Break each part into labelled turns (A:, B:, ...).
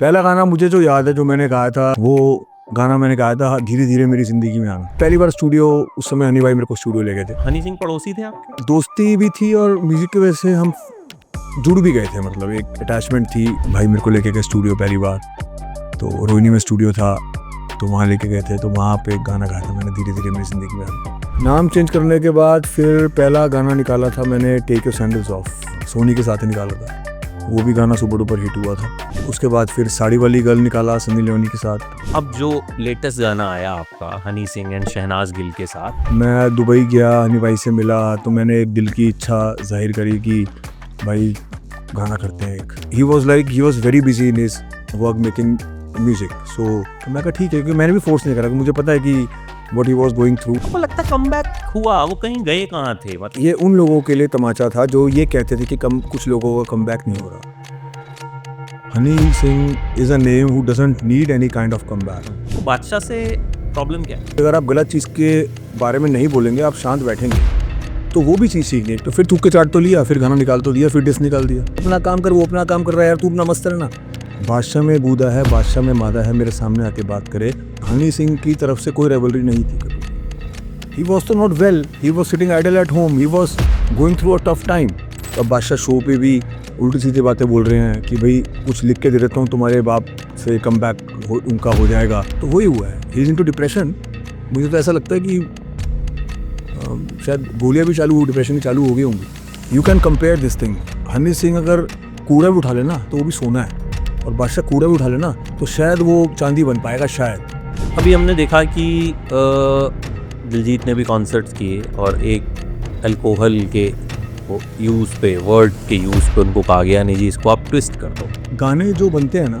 A: पहला गाना मुझे जो याद है जो मैंने गाया था वो गाना मैंने गाया था धीरे धीरे मेरी जिंदगी में आना। पहली बार स्टूडियो, उस समय हनी भाई मेरे को स्टूडियो ले गए थे।
B: हनी सिंह पड़ोसी थे आपके?
A: दोस्ती भी थी और म्यूजिक की वजह से हम जुड़ भी गए थे, मतलब एक अटैचमेंट थी। भाई मेरे को लेके गए स्टूडियो पहली बार, तो रोहिणी में स्टूडियो था तो वहाँ लेके गए थे, तो वहाँ पे एक गाना गाया था मैंने धीरे धीरे मेरी जिंदगी में आना। नाम चेंज करने के बाद फिर पहला गाना निकाला था मैंने take your sandals off, Sony के साथ ही निकाला था। वो भी गाना सुपर डुपर हिट हुआ था। उसके बाद फिर साड़ी वाली गर्ल निकाला सनी लियोनी के साथ।
B: अब जो लेटेस्ट गाना आया आपका हनी सिंह एंड शहनाज गिल के साथ,
A: मैं दुबई गया, हनी भाई से मिला, तो मैंने एक दिल की इच्छा जाहिर करी कि भाई गाना करते हैं एक। He was very busy in his work making music, so मैं कहा ठीक है, क्योंकि मैंने भी फोर्स नहीं करा, मुझे पता है कि what he was going through।
B: आपको लगता है कमबैक हुआ? वो कहीं गए कहाँ थे? मतलब
A: ये उन लोगों के लिए तमाचा था जो ये कहते थे कि कुछ लोगों का कमबैक नहीं हो रहा। Honey Singh is a name who doesn't need any kind of comeback.
B: बादशाह से प्रॉब्लम क्या है?
A: अगर आप गलत चीज़ के बारे में नहीं बोलेंगे, आप शांत बैठेंगे, तो वो भी चीज़ सीखनी है। तो फिर थूक के चाट तो लिया, फिर गाना निकाल तो दिया, फिर डिस निकाल दिया। अपना काम कर, वो अपना काम कर रहा है यार, तू अपना मस्त रहना। बादशाह में बूदा है, बादशाह में मादा है, मेरे सामने आके बात करे। हनी सिंह की तरफ से कोई रेवलरी नहीं थी कभी। He was तो not well, he was sitting idle at home, he was going through a tough time। अब बादशाह शो पे भी उल्टी सीधी बातें बोल रहे हैं कि भाई कुछ लिख के दे देता हूँ, तुम्हारे बाप से कम बैक उनका हो जाएगा, तो वही हुआ है। He is into depression. मुझे तो ऐसा लगता है कि शायद गोलियाँ भी चालू, डिप्रेशन भी चालू हो गई होंगी। You can compare this thing. Honey Singh अगर कूड़ा भी उठा लेना तो वो भी सोना है, और बादशाह कूड़ा भी उठा लेना तो शायद वो चांदी बन पाएगा शायद।
B: अभी हमने देखा कि दिलजीत ने भी कॉन्सर्ट्स किए और एक अल्कोहल के यूज़ पे, वर्ड के यूज़ पे उनको कहा गया नहीं जी इसको आप ट्विस्ट कर दो।
A: गाने जो बनते हैं ना,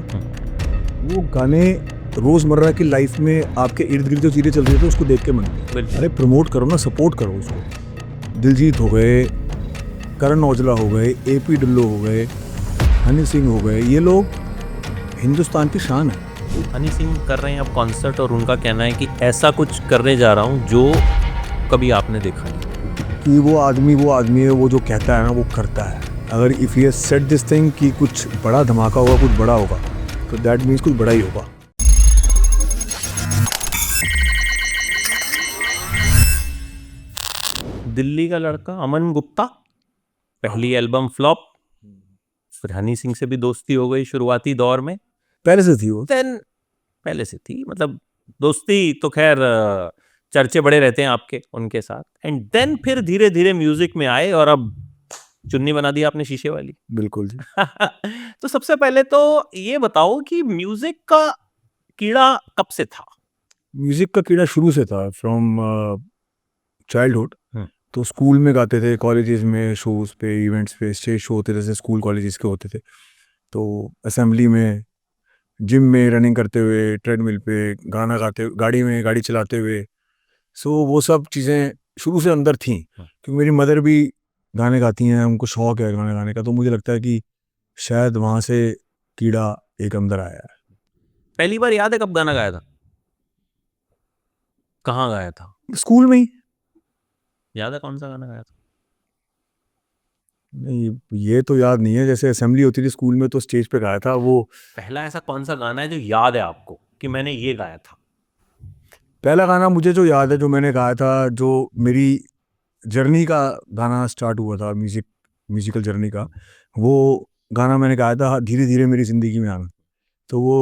A: वो गाने रोज़मर्रा की लाइफ में आपके इर्द गिर्द जो चीज़ें चल रही थी उसको देख के बनते हैं। अरे प्रमोट करो ना, सपोर्ट करो उसको। दिलजीत हो गए, करण औजला हो गए, AP ढिल्लों हो गए, हनी सिंह हो गए, ये लोग हिंदुस्तान की शान है।
B: हनी सिंह कर रहे हैं अब कॉन्सर्ट और उनका कहना है कि ऐसा कुछ करने जा रहा हूँ जो कभी आपने देखा नहीं।
A: कि वो आदमी है, वो जो कहता है ना वो करता है। अगर if he set this thing कि कुछ बड़ा धमाका होगा, कुछ बड़ा होगा, तो दैट मीन्स कुछ बड़ा ही होगा।
B: दिल्ली का लड़का अमन गुप्ता, पहली एल्बम फ्लॉप, फिर हनी सिंह से भी दोस्ती हो गई शुरुआती दौर में।
A: पहले से थी वो।
B: देन पहले से थी, मतलब दोस्ती तो खैर चर्चे बड़े रहते हैं आपके उनके साथ। एंड देन फिर धीरे धीरे म्यूजिक में आए और अब चुन्नी बना दी आपने शीशे वाली।
A: बिल्कुल जी।
B: तो सबसे पहले तो ये बताओ कि म्यूजिक का कीड़ा कब से था?
A: म्यूजिक का कीड़ा शुरू से था, फ्रॉम चाइल्डहुड। तो स्कूल में गाते थे, कॉलेजेस में शोज पे, इवेंट्स पे, स्टेज शो होते थे जैसे स्कूल कॉलेजेस के होते थे, तो असेंबली में, जिम में रनिंग करते हुए, ट्रेडमिल पे गाना गाते, गाड़ी में गाड़ी चलाते हुए। सो वो सब चीज़ें शुरू से अंदर थी, क्योंकि मेरी मदर भी गाने गाती हैं, उनको शौक है गाने गाने का, तो मुझे लगता है कि शायद वहाँ से कीड़ा एक अंदर आया है।
B: पहली बार याद है कब गाना गाया था? कहाँ गाया था?
A: स्कूल में ही।
B: याद है कौन सा गाना गाया था?
A: नहीं, ये तो याद नहीं है। जैसे असेंबली होती थी स्कूल में तो स्टेज पे गाया था वो।
B: पहला ऐसा कौन सा गाना है जो याद है आपको कि मैंने ये गाया था?
A: पहला गाना मुझे जो याद है जो मैंने गाया था, जो मेरी जर्नी का गाना स्टार्ट हुआ था, म्यूजिकल जर्नी का, वो गाना मैंने गाया था धीरे धीरे मेरी ज़िंदगी में आना। तो वो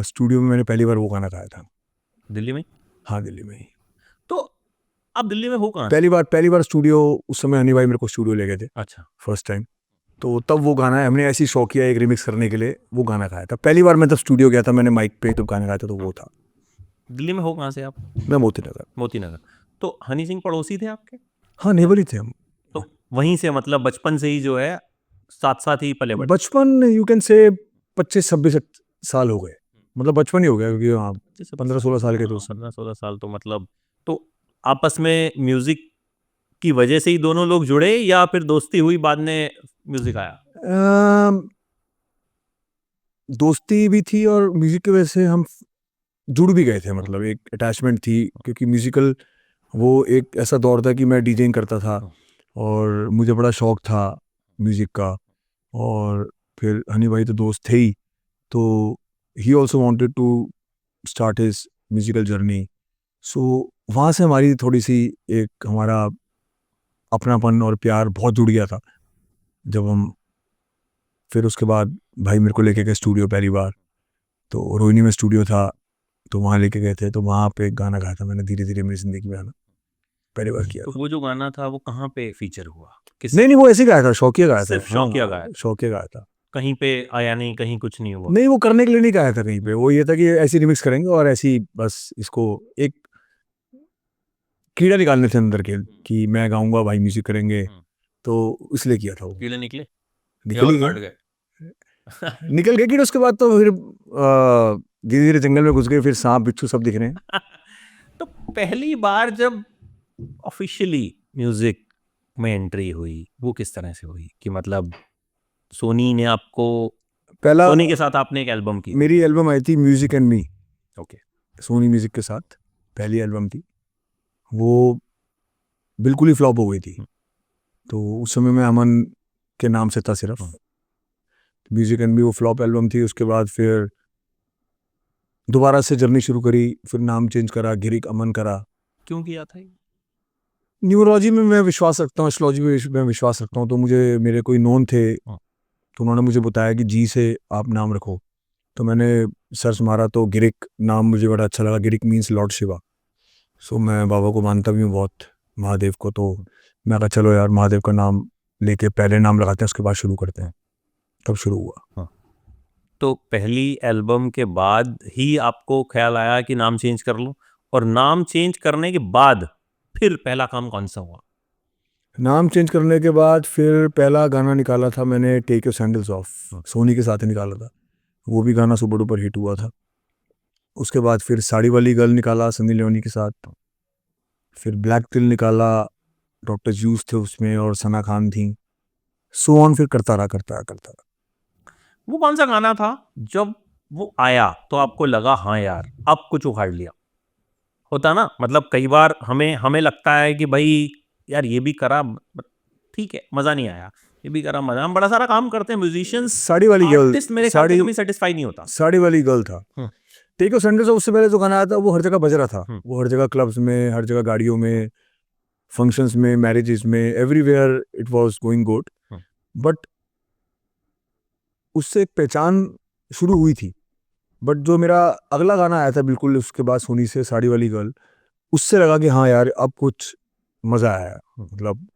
A: स्टूडियो में मैंने पहली बार वो गाना गाया था।
B: दिल्ली में?
A: हाँ, दिल्ली में ही।
B: तो आप दिल्ली में हो कहाँ से?
A: पहली बार स्टूडियो, उस समय हनी भाई मेरे को स्टूडियो ले गए थे
B: अच्छा,
A: फर्स्ट टाइम। तो तब वो गाना हमने ऐसी शौक किया एक रिमिक्स करने के लिए, वो गाना गाया था पहली बार। मैं तब स्टूडियो गया था, मैंने माइक पे तब गाना गाया था, तो वो था।
B: दिल्ली में हो कहाँ से आप?
A: मैं मोती नगर।
B: मोती नगर। तो हनी सिंह पड़ोसी थे आपके?
A: हाँ, नेबर ही थे हम।
B: तो वहीं से मतलब बचपन से ही जो है साथ साथ ही पले बड़े?
A: बचपन यू कैन से 25-26 साल हो गए, मतलब बचपन ही हो गया, क्योंकि हाँ 15-16 साल के दोस्त।
B: 15-16 साल तो मतलब, तो आपस में म्यूजिक की वजह से ही दोनों लोग जुड़े या फिर दोस्ती हुई बाद में म्यूजिक आया?
A: दोस्ती भी थी और म्यूजिक की वजह से हम जुड़ भी गए थे, मतलब एक अटैचमेंट थी, क्योंकि म्यूजिकल वो एक ऐसा दौर था कि मैं डीजेइंग करता था और मुझे बड़ा शौक था म्यूजिक का। और फिर हनी भाई तो दोस्त थे ही, तो he also wanted to start his musical journey. So वहाँ से हमारी थोड़ी सी एक हमारा अपनापन और प्यार बहुत जुड़ गया था। जब हम फिर उसके बाद भाई मेरे को लेके गए स्टूडियो पहली बार, तो रोहिणी में स्टूडियो था, तो वहाँ लेके गए थे, तो वहाँ पे एक गाना गाया था मैंने, धीरे धीरे मेरी जिंदगी में आना, पहली बार किया
B: तो
A: था।
B: वो जो गाना था वो कहाँ पे फीचर हुआ? किस
A: नहीं वो ऐसे गाया था, शौकिया गाया था।
B: सिर्फ शौकिया गाया था?
A: शौकिया गाया था।
B: कहीं पे आया नहीं, कहीं कुछ नहीं हुआ?
A: नहीं वो करने के लिए नहीं गाया था कहीं पे, वो ये था कि ऐसी रिमिक्स करेंगे और ऐसी बस इसको एक कीड़ा निकालने थे अंदर के कि मैं गाऊंगा भाई म्यूजिक करेंगे, तो इसलिए किया था वो।
B: कीड़े निकले?
A: निकल ही
B: काट
A: गए,
B: गए?
A: निकल गए कीड़े। उसके बाद तो फिर धीरे धीरे जंगल में घुस गए, फिर सांप बिच्छू सब दिख रहे हैं।
B: तो पहली बार जब ऑफिशियली म्यूजिक में एंट्री हुई वो किस तरह से हुई? कि मतलब सोनी ने आपको,
A: पहला
B: सोनी के साथ आपने एक एल्बम की?
A: मेरी एल्बम आई थी music and me,
B: okay.
A: Sony music के साथ पहली एल्बम थी, वो बिल्कुल ही फ्लॉप हो गई थी। तो उस समय मैं अमन के नाम से था सिर्फ, म्यूजिक एंड मी वो फ्लॉप एल्बम थी। उसके बाद फिर दोबारा से जर्नी शुरू करी, फिर नाम चेंज करा, गिरिक अमन करा।
B: क्यों किया था ये?
A: न्यूरोलॉजी में मैं विश्वास रखता हूँ, एस्ट्रोलॉजी में मैं विश्वास रखता हूँ, तो मुझे मेरे कोई नोन थे, तो उन्होंने मुझे बताया कि जी से आप नाम रखो, तो मैंने सर्च मारा तो गिरिक नाम मुझे बड़ा अच्छा लगा। गिरिक मीन्स लॉर्ड शिवा। सो मैं बाबा को मानता भी हूँ बहुत, महादेव को, तो मैं कहा चलो यार महादेव का नाम लेके पहले नाम लगाते हैं, उसके बाद शुरू करते हैं। तब शुरू हुआ।
B: तो पहली एल्बम के बाद ही आपको ख्याल आया कि नाम चेंज कर लूं? और नाम चेंज करने के बाद फिर पहला काम कौन सा हुआ?
A: नाम चेंज करने के बाद फिर पहला गाना निकाला था मैंने, take your sandals off, Sony के साथ ही निकाला था। वो भी गाना सुपर डुपर हिट हुआ था। उसके बाद फिर साड़ी वाली गर्ल निकाला सनी लियोनी के साथ। फिर ब्लैक तिल निकाला, डॉक्टर जूस थे उसमें और सना खान थी। सो ऑन, फिर करता रहा।
B: वो कौन सा गाना था जब वो आया तो आपको लगा हाँ यार अब कुछ उखाड़ लिया? होता ना, मतलब कई बार हमें लगता है कि भाई यार ये भी करा, ठीक है, मजा नहीं आया, ये भी करा, मजा, हम बड़ा सारा काम करते हैं म्यूजिशियंस,
A: साड़ी वाली गर्ल,
B: आर्टिस्ट मेरे ख्याल से कभी सेटिस्फाई नहीं होता।
A: साड़ी वाली गर्ल था। टेक योर सैंडल्स ऑफ, उससे पहले जो गाना आया था वो हर जगह बज रहा था। वो हर जगह क्लब्स में, हर जगह गाड़ियों में, फंक्शंस में, मैरिजेस में, everywhere it was going good. But उससे एक पहचान शुरू हुई थी। बट जो मेरा अगला गाना आया था बिल्कुल उसके बाद सोनी से, साड़ी वाली गर्ल, उससे लगा कि हाँ यार अब कुछ मज़ा आया। मतलब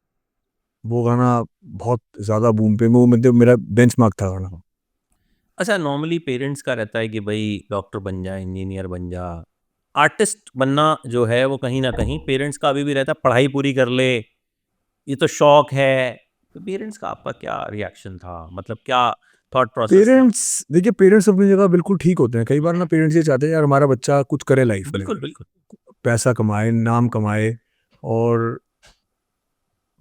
A: वो गाना बहुत ज़्यादा बूम पे, वो मतलब मेरा बेंचमार्क था गाना।
B: अच्छा, नॉर्मली पेरेंट्स का रहता है कि भाई डॉक्टर बन जा, इंजीनियर बन जा, आर्टिस्ट बनना जो है वो कहीं ना कहीं पेरेंट्स का अभी भी रहता है, पढ़ाई पूरी कर ले, ये तो शौक है। तो पेरेंट्स का आपका क्या रिएक्शन था? मतलब क्या थॉट प्रोसेस था?
A: पेरेंट्स, देखिए पेरेंट्स अपनी जगह बिल्कुल ठीक होते हैं। कई बार ना पेरेंट्स ये चाहते हैं यार हमारा बच्चा कुछ करे लाइफ में,
B: बिल्कुल बिल्कुल।
A: पैसा कमाए, नाम कमाए, और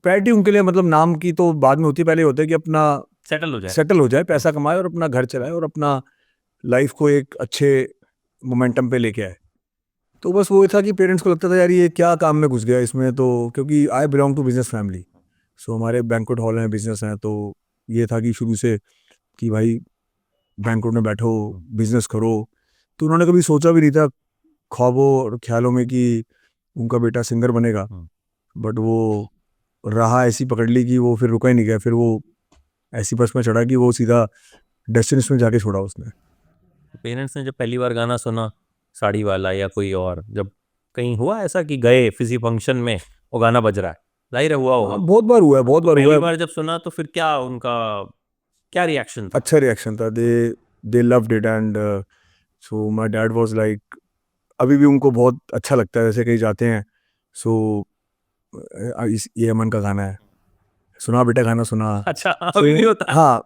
A: प्रायोरिटी उनके लिए मतलब नाम की तो बाद में होती है, पहले होता है कि अपना सेटल हो जाए, पैसा कमाए और अपना घर चलाए और अपना लाइफ को एक अच्छे मोमेंटम पे लेके आए। तो बस वो था कि पेरेंट्स को लगता था यार ये क्या काम में घुस गया इसमें, तो क्योंकि I belong to business family, so हमारे बैंक्वेट हॉल हैं, बिजनेस हैं, तो ये था कि शुरू से कि भाई बैंक्वेट में बैठो, बिजनेस करो। तो उन्होंने कभी सोचा भी नहीं था ख्वाबों और ख्यालों में कि उनका बेटा सिंगर बनेगा। बट वो रहा ऐसी पकड़ ली कि वो फिर रुका ही नहीं गया। फिर वो ऐसी बस में चढ़ा कि वो सीधा डेस्टिनेशन में जाके छोड़ा उसने।
B: पेरेंट्स ने जब पहली बार गाना सुना साड़ी वाला या कोई और, जब कहीं हुआ ऐसा कि गए किसी फंक्शन में वो गाना बज रहा है, जाहिर है हुआ होगा,
A: बहुत बार हुआ है, बहुत बार हुआ
B: पहली
A: है।
B: बार जब सुना तो फिर क्या उनका क्या रिएक्शन था?
A: अच्छा रिएक्शन था, they loved it and so my dad was like, अभी भी उनको बहुत अच्छा लगता है जैसे कहीं जाते हैं। सो ये अमन का गाना है, सुना बेटा गाना सुना।
B: अच्छा, अभी भी होता है?
A: हाँ,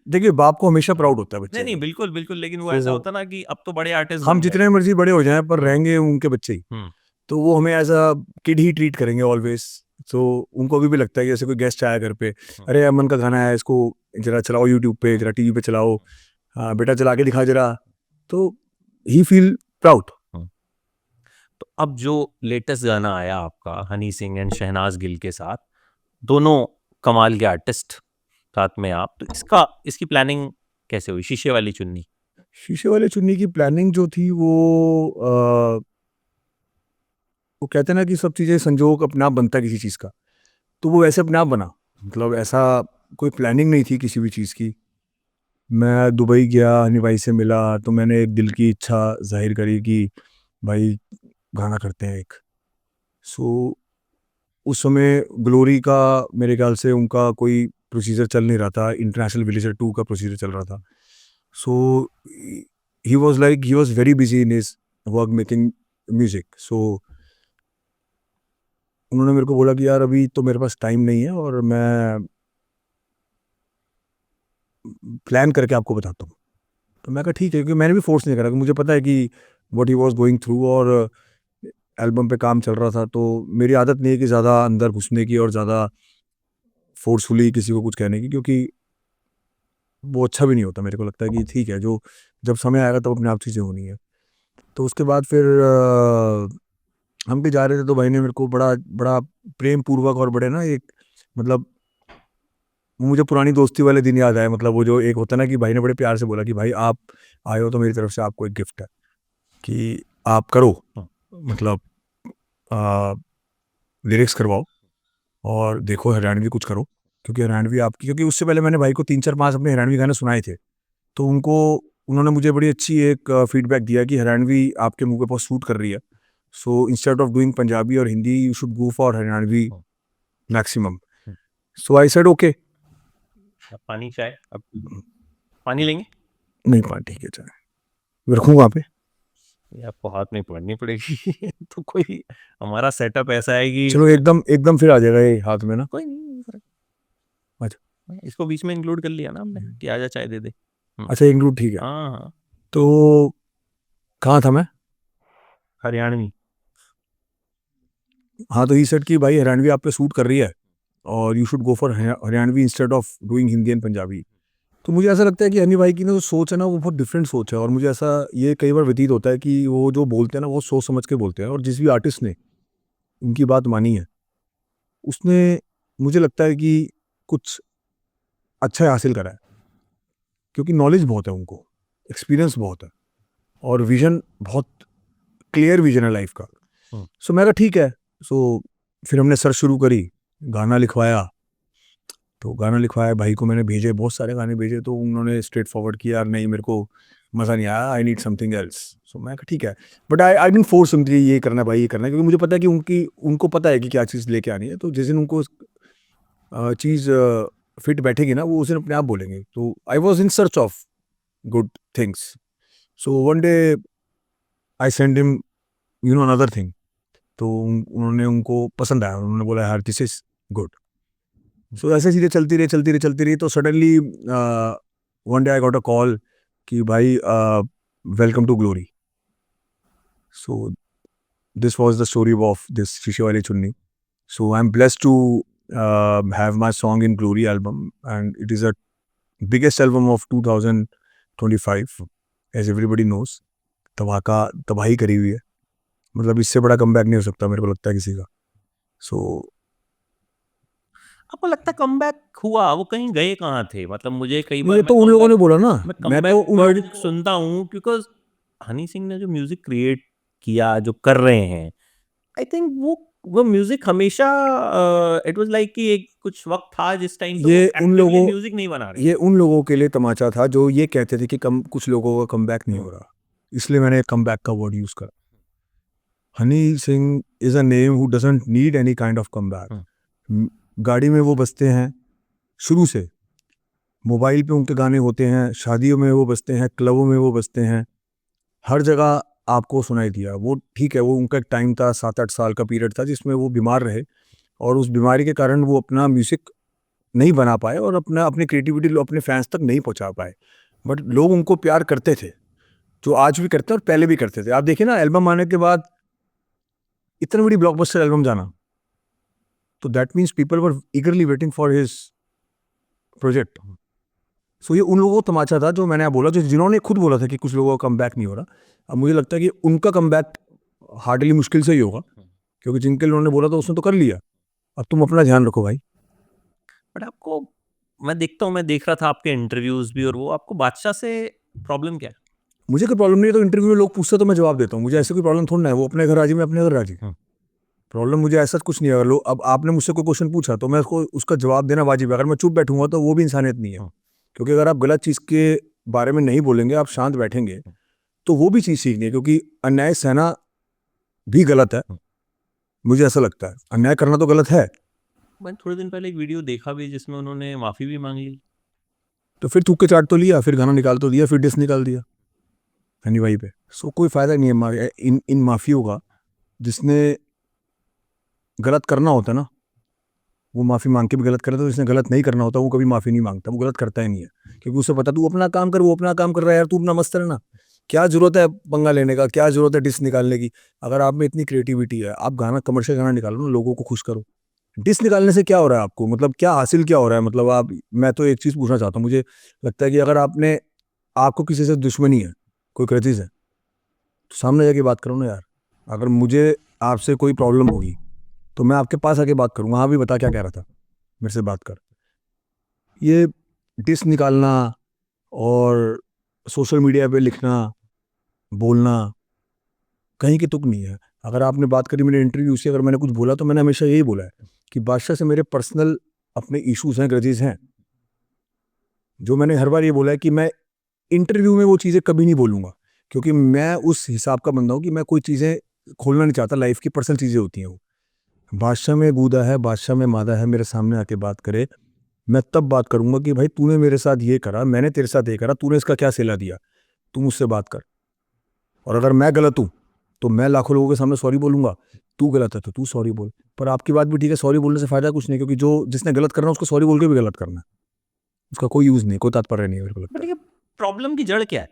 A: देखिए बाप को हमेशा प्राउड होता है बच्चे
B: नहीं नहीं,
A: पे।
B: बिल्कुल बिल्कुल, लेकिन वो
A: तो
B: ऐसा होता ना कि अब तो बड़े आर्टिस्ट
A: हम
B: बन गए।
A: जितने मर्जी बड़े हो जाएं पर रहेंगे उनके बच्चे ही, तो वो हमें एज अ किड ही ट्रीट करेंगे ऑलवेज। तो उनको अभी भी लगता है कि जैसे कोई गेस्ट आया घर पे, अरे अमन का गाना है, इसको जरा चलाओ यूट्यूब पे, जरा टीवी पे चलाओ, हाँ बेटा चला के दिखा जरा, तो ही फील प्राउड।
B: तो अब जो लेटेस्ट गाना आया आपका हनी सिंह एंड शहनाज गिल के साथ, दोनों कमाल के आर्टिस्ट, साथ में आप, तो इसकी प्लानिंग कैसे हुई? शीशे वाली चुन्नी।
A: शीशे वाले चुन्नी की प्लानिंग जो थी वो कहते हैं ना कि सब चीज़ें संजोग अपने आप बनता है किसी चीज़ का, तो वो वैसे अपने आप बना। मतलब ऐसा कोई प्लानिंग नहीं थी किसी भी चीज़ की। मैं दुबई गया, हनी भाई से मिला, तो मैंने एक दिल की इच्छा ज़ाहिर करी कि भाई गाना करते हैं एक। सो उस समय ग्लोरी का मेरे ख्याल से उनका कोई प्रोसीजर चल नहीं रहा था, इंटरनेशनल विलेजर 2 का प्रोसीजर चल रहा था। So he was very busy in his work making music. So उन्होंने मेरे को बोला कि यार अभी तो मेरे पास टाइम नहीं है और मैं प्लान करके आपको बताता हूँ। तो मैं कहा ठीक है, क्योंकि मैंने भी फोर्स नहीं करा, कि मुझे पता है कि what he was going through, और एल्बम पे काम चल रहा था, तो मेरी आदत नहीं है कि ज़्यादा अंदर घुसने की और ज़्यादा फोर्सफुली किसी को कुछ कहने की, क्योंकि वो अच्छा भी नहीं होता। मेरे को लगता है कि ठीक है, जो जब समय आएगा तब अपने आप चीज़ें होनी है। तो उसके बाद फिर हम भी जा रहे थे, तो भाई ने मेरे को बड़ा बड़ा प्रेम पूर्वक और बड़े ना एक मतलब मुझे पुरानी दोस्ती वाले दिन याद आए। मतलब वो जो एक होता है ना कि भाई ने बड़े प्यार से बोला कि भाई आप आए हो तो मेरी तरफ से आपको एक गिफ्ट है कि आप करो, मतलब लिरिक्स करवाओ और देखो हरियाणवी कुछ करो, क्योंकि हरियाणवी आपकी, क्योंकि उससे पहले मैंने भाई को 3-4 मास अपने हरियाणवी गाने सुनाए थे, तो उन्होंने मुझे बड़ी अच्छी एक फीडबैक दिया कि हरियाणवी आपके मुंह पे बहुत सूट कर रही है। So instead of doing Punjabi और Hindi you should go for Haryanvi maximum. So I said okay.
B: पानी, चाय? अब पानी लेंगे?
A: नहीं पानी ठीक है, चाहे रखूँ वहाँ पे।
B: ये आपको हाथ में पकड़नी पड़ेगी। तो कोई हमारा सेटअप ऐसा है कि
A: चलो एकदम एकदम फिर आ जाएगा ये हाथ में ना।
B: कोई नहीं,
A: अच्छा
B: इसको बीच में इंक्लूड कर लिया ना हमने कि आजा चाय दे दे।
A: अच्छा, इंक्लूड ठीक है।
B: हाँ हाँ,
A: तो कहाँ था मैं?
B: हरियाणवी।
A: हाँ, तो ही सेड कि भाई हरियाणवी आप पे सूट कर रही है और you should go for Haryanvi instead of doing Hindi and Punjabi. तो मुझे ऐसा लगता है कि हनी भाई की ना जो सोच है ना वो बहुत डिफरेंट सोच है, और मुझे ऐसा ये कई बार व्यतीत होता है कि वो जो बोलते हैं ना वो सोच समझ के बोलते हैं, और जिस भी आर्टिस्ट ने उनकी बात मानी है उसने मुझे लगता है कि कुछ अच्छा हासिल करा है, क्योंकि नॉलेज बहुत है उनको, एक्सपीरियंस बहुत है, और विजन बहुत क्लियर विजन है लाइफ का। सो मैं कहा ठीक है। सो फिर हमने सर्च शुरू करी, गाना लिखवाया। तो गाना लिखवाया, भाई को मैंने भेजे, बहुत सारे गाने भेजे, तो उन्होंने स्ट्रेट फॉरवर्ड किया, यार नहीं मेरे को मज़ा नहीं आया, आई नीड समथिंग एल्स। सो मैं कहा ठीक है, but I didn't force him कि ये करना है भाई, ये करना है, क्योंकि मुझे पता है कि उनको पता है कि क्या चीज़ लेके आनी है। तो जिस दिन उनको चीज़ फिट बैठेगी ना, वो उस दिन अपने आप बोलेंगे। तो I was in search of good things. So one day I send him another thing. तो उन्होंने उनको पसंद आया, उन्होंने बोला यार दिस इज गुड। सो ऐसे चीज़ें चलती रही। तो suddenly one day I got a call कि भाई welcome to Glory. So this was the story of this शीशे वाली चुन्नी। So I am blessed to have my song in Glory album, and it is a biggest album of 2025, as everybody knows। धमाका तबाही करी हुई है, मतलब इससे बड़ा कमबैक नहीं हो सकता मेरे को लगता है किसी का। सो
B: आपको लगता है कमबैक हुआ? वो कहीं गए कहाँ थे? मतलब मुझे कई बार
A: ये तो उन लोगों ने बोला ना,
B: मैं
A: मैं तो
B: कमबैक वर्ड सुनता हूँ, बिकॉज हनी सिंह ने जो म्यूजिक क्रिएट किया, जो कर रहे हैं, आई थिंक वो म्यूजिक हमेशा इट वाज लाइक कि एक कुछ वक्त था जिस टाइम पे वो
A: ये
B: एक्टिवली म्यूजिक नहीं बना रहे।
A: ये उन लोगों के लिए तमाचा था जो ये कहते थे कि कुछ लोगों का कमबैक नहीं हो रहा, इसलिए मैंने कमबैक का वर्ड यूज करा। Honey Singh is a name who doesn't need any kind of comeback. गाड़ी में वो बजते हैं शुरू से, मोबाइल पे उनके गाने होते हैं, शादियों में वो बजते हैं, क्लबों में वो बजते हैं, हर जगह आपको सुनाई दिया। वो ठीक है, वो उनका एक टाइम था, 7-8 साल का पीरियड था जिसमें वो बीमार रहे, और उस बीमारी के कारण वो अपना म्यूजिक नहीं बना पाए और अपनी क्रिएटिविटी अपने फैंस तक नहीं पहुंचा पाए। बट लोग उनको प्यार करते थे, जो आज भी करते हैं और पहले भी करते थे। आप देखिए ना, एल्बम आने के बाद इतनी बड़ी ब्लॉकबस्टर एल्बम जाना, तो that means people were eagerly waiting for his project. So ये उन लोगों को तमाचा था जो मैंने बोला, जो जिन्होंने खुद बोला था कि कुछ लोगों का कमबैक नहीं हो रहा। अब मुझे लगता है कि उनका कमबैक हार्डली मुश्किल से ही होगा, क्योंकि जिनके लिए उन्होंने बोला था उसने तो कर लिया। अब तुम अपना ध्यान रखो भाई।
B: बट आपको मैं देखता हूँ, मैं देख रहा था आपके इंटरव्यूज भी, और वो आपको बादशाह से प्रॉब्लम क्या है?
A: मुझे कोई प्रॉब्लम नहीं है, तो इंटरव्यू में लोग पूछते तो मैं जवाब देता हूँ, मुझे ऐसे कोई प्रॉब्लम थोड़ा ना है। वो अपने घर राजी, मैं अपने घर राजी। प्रॉब्लम मुझे ऐसा कुछ नहीं है। अगर लोग, अब आपने मुझसे कोई क्वेश्चन पूछा तो मैं उसको उसका जवाब देना वाजिब है। अगर मैं चुप बैठूंगा तो वो भी इंसानियत नहीं है। क्योंकि अगर आप गलत चीज़ के बारे में नहीं बोलेंगे, आप शांत बैठेंगे, तो वो भी चीज़ सीखनी है। क्योंकि अन्याय सहना भी गलत है, मुझे ऐसा लगता है। अन्याय करना तो गलत है।
B: मैंने थोड़े दिन पहले एक वीडियो देखा भी जिसमें उन्होंने माफी भी मांग ली।
A: तो फिर थूक के चाट तो लिया, फिर गाना निकाल तो दिया, फिर डिस निकाल दिया हनी भाई पे। सो कोई फ़ायदा नहीं है इन माफियों का। जिसने गलत करना होता है ना, वो माफ़ी मांग के भी गलत करे। तो जिसने गलत नहीं करना होता वो कभी माफ़ी नहीं मांगता, वो गलत करता ही नहीं है। क्योंकि उसे पता तू अपना काम कर, वो अपना काम कर रहा है यार, तू अपना मस्त रहना। क्या जरूरत है पंगा लेने का, क्या जरूरत है डिस निकालने की? अगर आप में इतनी क्रिएटिविटी है, आप गाना, कमर्शियल गाना निकालो ना, लोगों को खुश करो। डिस निकालने से क्या हो रहा है आपको? मतलब क्या हासिल क्या हो रहा है? मतलब आप, मैं तो एक चीज़ पूछना चाहता हूँ। मुझे लगता है कि अगर आपको किसी से दुश्मनी है, कोई क्रेजिज है, तो सामने जाके बात करो ना यार। अगर मुझे आपसे कोई प्रॉब्लम होगी तो मैं आपके पास आके बात करूँगा, हाँ भी बता क्या कह रहा था, मेरे से बात कर। ये डिस निकालना और सोशल मीडिया पे लिखना, बोलना, कहीं की तुक नहीं है। अगर आपने बात करी मेरे इंटरव्यू से, अगर मैंने कुछ बोला तो मैंने हमेशा यही बोला है कि बादशाह से मेरे पर्सनल अपने इश्यूज हैं, ग्रजेस हैं। जो मैंने हर बार ये बोला है कि मैं इंटरव्यू में वो चीज़ें कभी नहीं बोलूँगा। क्योंकि मैं उस हिसाब का बंदा हूँ कि मैं कोई चीज़ें खोलना नहीं चाहता। लाइफ की पर्सनल चीज़ें होती हैं वो। बादशाह में बूदा है, बादशाह में मादा है, मेरे सामने आके बात करे, मैं तब बात करूँगा कि भाई तूने मेरे साथ ये करा, मैंने तेरे साथ ये करा, तूने इसका क्या सिला दिया, तू मुझसे बात कर। और अगर मैं गलत हूँ तो मैं लाखों लोगों के सामने सॉरी बोलूँगा, तू गलत है तो तू सॉरी बोल। पर आपकी बात भी ठीक है, सॉरी बोलने से फ़ायदा कुछ नहीं। क्योंकि जो जिसने गलत करना है उसको सॉरी बोल के भी गलत करना है, उसका कोई यूज़ नहीं, कोई तात्पर्य नहीं है, मेरे को लगता
B: बट
A: है।
B: ये प्रॉब्लम की जड़ क्या है?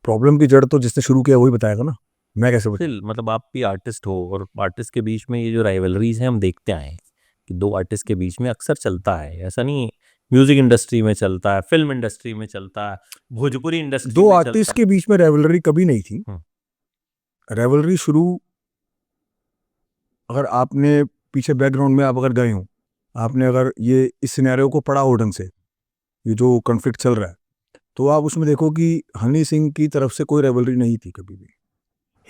A: प्रॉब्लम की जड़ तो जिसने शुरू किया वही बताएगा ना, मैं कैसे बताऊँ?
B: स्टिल मतलब आप भी आर्टिस्ट हो, और आर्टिस्ट के बीच में ये जो राइवलरीज हैं हम देखते आए हैं कि दो आर्टिस्ट के बीच में अक्सर चलता है। ऐसा नहीं, म्यूजिक इंडस्ट्री में चलता है, फिल्म इंडस्ट्री में चलता है, भोजपुरी इंडस्ट्री
A: दो
B: में
A: आर्टिस्ट
B: चलता
A: के बीच में रेवलरी कभी नहीं थी।
B: है।
A: रेवलरी शुरू, अगर आपने पीछे बैकग्राउंड में आप अगर गए हो, आपने अगर ये इस सिनेरियो को पढ़ा हो ढंग से, ये जो कॉन्फ्लिक्ट चल रहा है, तो आप उसमें देखो कि हनी सिंह की तरफ से कोई रेवलरी नहीं थी कभी भी।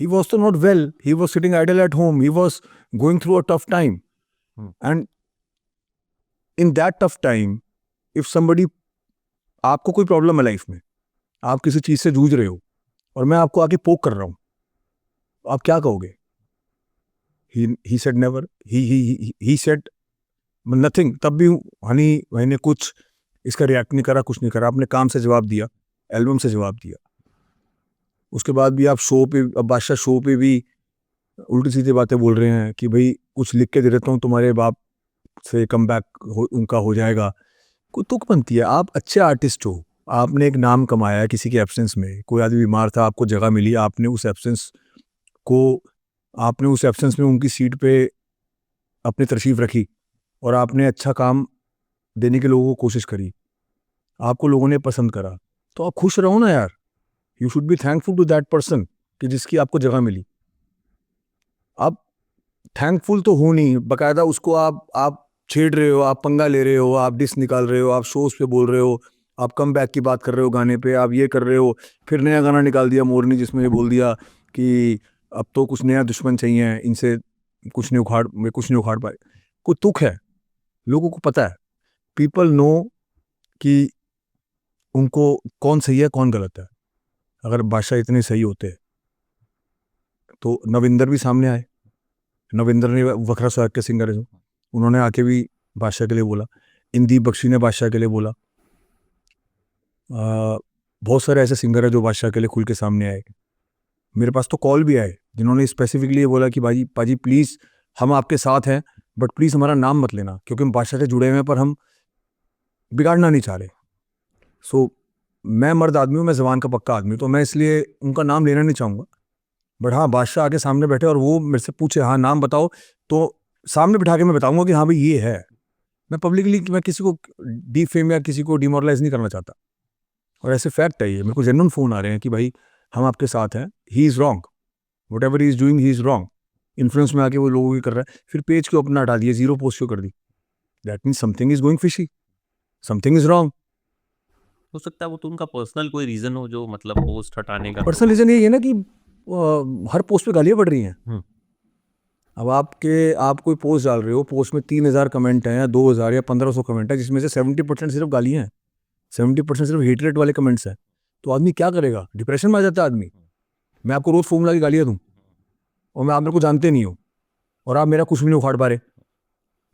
A: ही वॉज तो not well, he was sitting idle at home, he was going through a tough time. And in that tough time, if somebody, आपको कोई प्रॉब्लम है लाइफ में, आप किसी चीज से जूझ रहे हो, और मैं आपको आके पोक कर रहा हूँ, तो आप क्या कहोगे? He said never, he said nothing. तब भी हनी भाई ने कुछ इसका रिएक्ट नहीं करा, कुछ नहीं करा, अपने काम से जवाब दिया, एल्बम से जवाब दिया। उसके बाद भी आप शो पे, अब बादशाह शो पे भी उल्टी सीधी बातें बोल रहे हैं कि भाई कुछ लिख के दे देता हूँ, तुम्हारे बाप से कम बैक उनका हो जाएगा। कोई तुक बनती है। आप अच्छे आर्टिस्ट हो, आपने एक नाम कमाया है किसी के एब्सेंस में, कोई आदमी बीमार था, आपको जगह मिली, को आपने उस एब्सेंस में उनकी सीट पे अपनी तशरीफ रखी, और आपने अच्छा काम देने के लोगों को कोशिश करी, आपको लोगों ने पसंद करा, तो आप खुश रहो ना यार। You should be thankful to that person कि जिसकी आपको जगह मिली। आप थैंकफुल तो हो नहीं, बकायदा उसको आप छेड़ रहे हो, आप पंगा ले रहे हो, आप डिस निकाल रहे हो, आप शोज पे बोल रहे हो, आप कम बैक की बात कर रहे हो गाने पे, आप ये कर रहे हो। फिर नया गाना निकाल दिया मोरनी, जिसमें ये बोल दिया कि अब तो कुछ नया दुश्मन चाहिए, इनसे कुछ नहीं उखाड़ पाए। कोई तुक है, लोगों को पता है, पीपल नो कि उनको कौन सही है कौन गलत है। अगर बादशाह इतने सही होते तो नविंदर भी सामने आए। नविंदर ने, वखरा साहब के सिंगर है, उन्होंने आके भी बादशाह के लिए बोला। इंदीप बख्शी ने बादशाह के लिए बोला। बहुत सारे ऐसे सिंगर है जो बादशाह के लिए खुल के सामने आए। मेरे पास तो कॉल भी आए जिन्होंने स्पेसिफिकली ये बोला कि भाई पाजी प्लीज़, हम आपके साथ हैं, बट प्लीज़ हमारा नाम मत लेना, क्योंकि हम बादशाह से जुड़े हुए हैं, पर हम बिगाड़ना नहीं चाह रहे। सो मैं मर्द आदमी हूँ, मैं जबान का पक्का आदमी हूँ, तो मैं इसलिए उनका नाम लेना नहीं चाहूँगा। बट हाँ, बादशाह आके सामने बैठे और वो मेरे से पूछे, हाँ नाम बताओ, तो सामने बिठा के मैं बताऊंगा कि हाँ भाई ये है। मैं पब्लिकली, मैं किसी को डिफेम या किसी को डिमोरलाइज नहीं करना चाहता। और ऐसे फैक्ट है ये, मेरे को जेन्युइन फ़ोन आ रहे हैं कि भाई हम आपके साथ हैं, he is wrong, what ever he is doing he is wrong. Influence में आके वो लोगों की कर रहा है। फिर पेज क्यों अपना हटा दिया, जीरो पोस्ट क्यों कर दी? That means something is going fishy, something is wrong.
B: हो सकता है वो तो उनका पर्सनल कोई रीजन हो जो मतलब पोस्ट हटाने का।
A: पर्सनल रीजन यही है ना कि हर पोस्ट पे गालियाँ पड़ रही हैं।
B: हम्म,
A: अब आप कोई पोस्ट डाल रहे हो, पोस्ट में 3000 कमेंट हैं या 2000 या 1500 कमेंट है, जिसमें से 70% सिर्फ गालियाँ हैं, 70% सिर्फ हेटरेट वाले कमेंट्स हैं। तो आदमी क्या करेगा? डिप्रेशन में आ जाता है आदमी। मैं आपको रोज़ फोन लगा के गालियाँ दूँ और आप मेरे को जानते नहीं हो और आप मेरा कुछ भी नहीं उखाड़ पा रहे।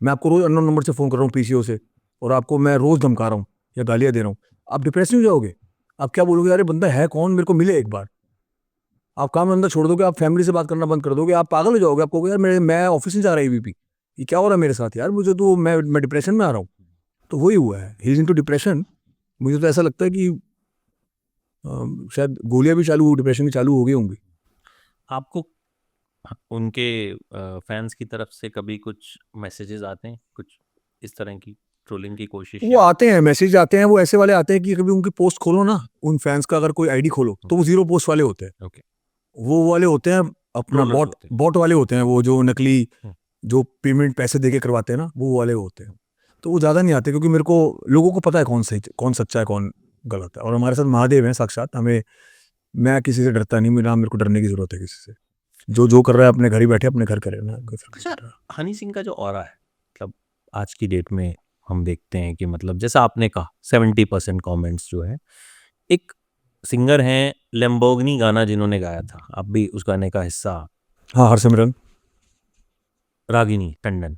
A: मैं आपको रोज़ अननोन नंबर से फ़ोन कर रहा हूँ पीसीओ से और आपको मैं रोज़ धमका रहा हूँ या गालियाँ दे रहा हूँ। आप डिप्रेस नहीं हो जाओगे? आप क्या बोलोगे, अरे बंदा है कौन, मेरे को मिले एक बार। आप काम धंधा छोड़ दोगे, आप फैमिली से बात करना बंद कर दोगे, आप पागल हो जाओगे। आप कहोगे यार मैं ऑफिस नहीं जा रहा ईवीपी, ये क्या हो रहा है मेरे साथ यार, मुझे तो मैं डिप्रेशन में आ रहा हूँ। तो वही हुआ है, ही इज इनटू डिप्रेशन। मुझे तो ऐसा लगता है कि शायद गोलियां भी चालू, डिप्रेशन की चालू हो गई होंगी।
B: आपको उनके फैंस की तरफ से कभी कुछ मैसेजेस आते हैं, कुछ इस तरह की ट्रोलिंग की कोशिश?
A: वो आते हैं, मैसेज आते हैं, वो ऐसे वाले आते हैं कि कभी उनकी पोस्ट खोलो ना, उन फैंस का अगर कोई आईडी खोलो तो वो 0 पोस्ट वाले होते हैं।
B: ओके,
A: वो वाले होते हैं अपना
B: Trollers
A: बॉट
B: होते हैं।
A: बॉट वाले होते हैं, वो जो नकली,
B: हम्म।
A: जो पेमेंट पैसे देके करवाते हैं ना, वो वाले होते हैं। तो वो ज़्यादा नहीं आते क्योंकि मेरे को, लोगों को पता है कौन सही, कौन सच्चा है, कौन गलत है। और हमारे साथ महादेव हैं साक्षात, हमें, मैं किसी से डरता नहीं, मेरे को डरने की जरूरत है किसी से। जो कर रहा है अपने घर ही बैठे अपने घर करे ना, कोई फर्क नहीं
B: अच्छा,
A: पड़ रहा।
B: हनी सिंह का जो ऑरा है, मतलब आज की डेट में हम देखते हैं कि मतलब जैसा आपने कहा 70% कमेंट्स जो है, एक सिंगर हैं लैम्बोर्गिनी गाना जिन्होंने गाया था, आप भी उस गाने का हिस्सा,
A: हाँ, हरसिमरन।
B: रागिनी टंडन,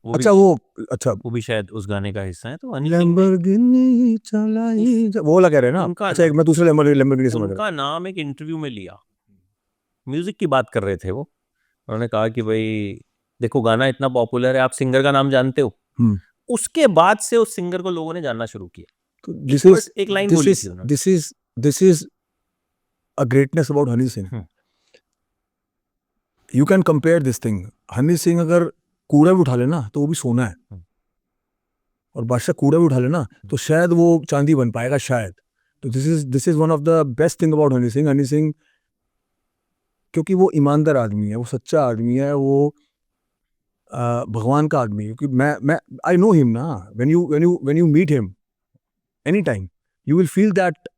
B: वो
A: अच्छा
B: भी
A: वो, अच्छा
B: वो भी शायद उस गाने का हिस्सा है। तो हनी सिंह ने
A: लैम्बोर्गिनी चलाई, वो वाला कह रहे हैं ना?
B: उनका
A: अच्छा, एक मैं दूसरे लैम्बोर्गिनी समझ रहा
B: उनका नाम एक इंटरव्यू में लिया, म्यूजिक की बात कर रहे थे वो, उन्होंने कहा कि भाई देखो गाना इतना पॉपुलर है, आप सिंगर का नाम जानते हो?
A: हूँ।
B: उसके बाद से उस सिंगर को लोगों ने जानना शुरू किया।
A: तो
B: बस एक लाइन बोली थी उन्होंने।
A: This is a greatness about Honey Singh.
B: Hmm,
A: you can compare this thing. Honey Singh अगर कूड़ा भी उठा लेना तो वो भी सोना है,
B: हम्म।
A: और बादशाह कूड़ा भी उठा लेना तो शायद वो चांदी बन पाएगा, शायद। तो this is one of the best thing about Honey Singh. Honey Singh क्योंकि वो ईमानदार आदमी है, वो सच्चा आदमी है, वो भगवान का आदमी है। क्योंकि मैं आई नो हिम ना, when you meet him any time, you will feel that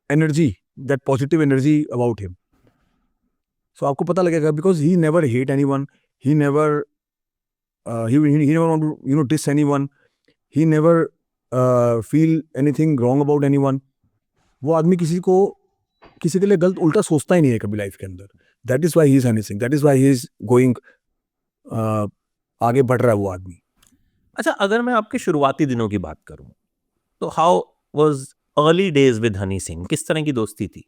A: energy, that positive energy about him. So आपको पता लगेगा, because he never hate anyone, he never he never want to diss anyone, he never feel anything wrong about anyone। वो आदमी किसी के लिए गलत उल्टा सोचता ही नहीं है कभी लाइफ के अंदर। That is why he is Honey Singh, that is why he is going, आगे बढ़ रहा है वो आदमी।
B: अच्छा, अगर मैं आपके शुरुआती दिनों की बात करूं तो how was early days with Honey Singh, किस तरह की दोस्ती थी?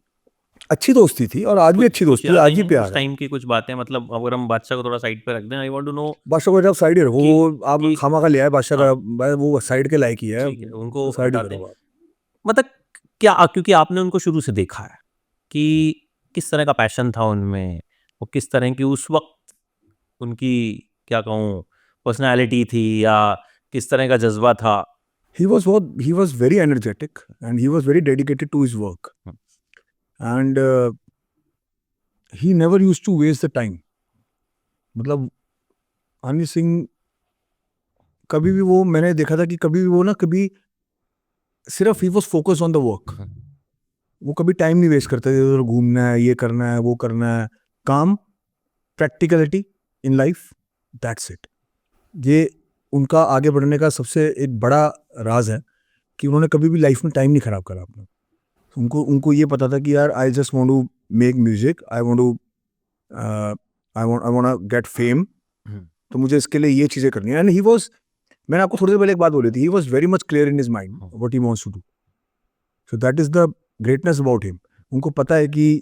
A: अच्छी दोस्ती थी और आज भी अच्छी दोस्ती है,
B: याद
A: आज ही
B: नहीं है
A: प्यार
B: उस
A: है।
B: टाइम की कुछ बातें, मतलब अगर हम बादशाह को थोड़ा साइड पे रख दें, आई वांट टू नो।
A: बादशाह को जब साइड ही रखो, वो आप
B: कि
A: खामा का लिया है बादशाह
B: हाँ,
A: का, वो साइड के लायक ही है,
B: ठीक है, उनको
A: साइड ही
B: हटा दें।
A: करो आप।
B: मतलब क्या, क्योंकि आपने उनको शुरू से देखा है कि किस तरह का पैशन था उनमें, वो किस तरह की उस वक्त उनकी, क्या कहूँ, पर्सनालिटी थी या किस तरह का जज्बा था?
A: He was very energetic and he was very dedicated to his work, and he never used to waste the time। मतलब हनी सिंह कभी भी, वो मैंने देखा था कि कभी भी वो ना, कभी सिर्फ he was focus on the work. वो कभी टाइम नहीं वेस्ट करते थे, इधर घूमना है, ये करना है, वो करना है। काम, practicality in life, that's it. ये उनका आगे बढ़ने का सबसे एक बड़ा राज है कि उन्होंने कभी भी लाइफ में टाइम नहीं खराब करा अपना। उनको ये पता था कि यार I just want to make music, I want get fame. तो मुझे इसके लिए ये चीज़ें करनी है। एंड ही वाज, मैंने आपको थोड़ी देर पहले एक बात बोली थी, he was very much clear in his mind what he wants to do. So that is the greatness about him. उनको पता है कि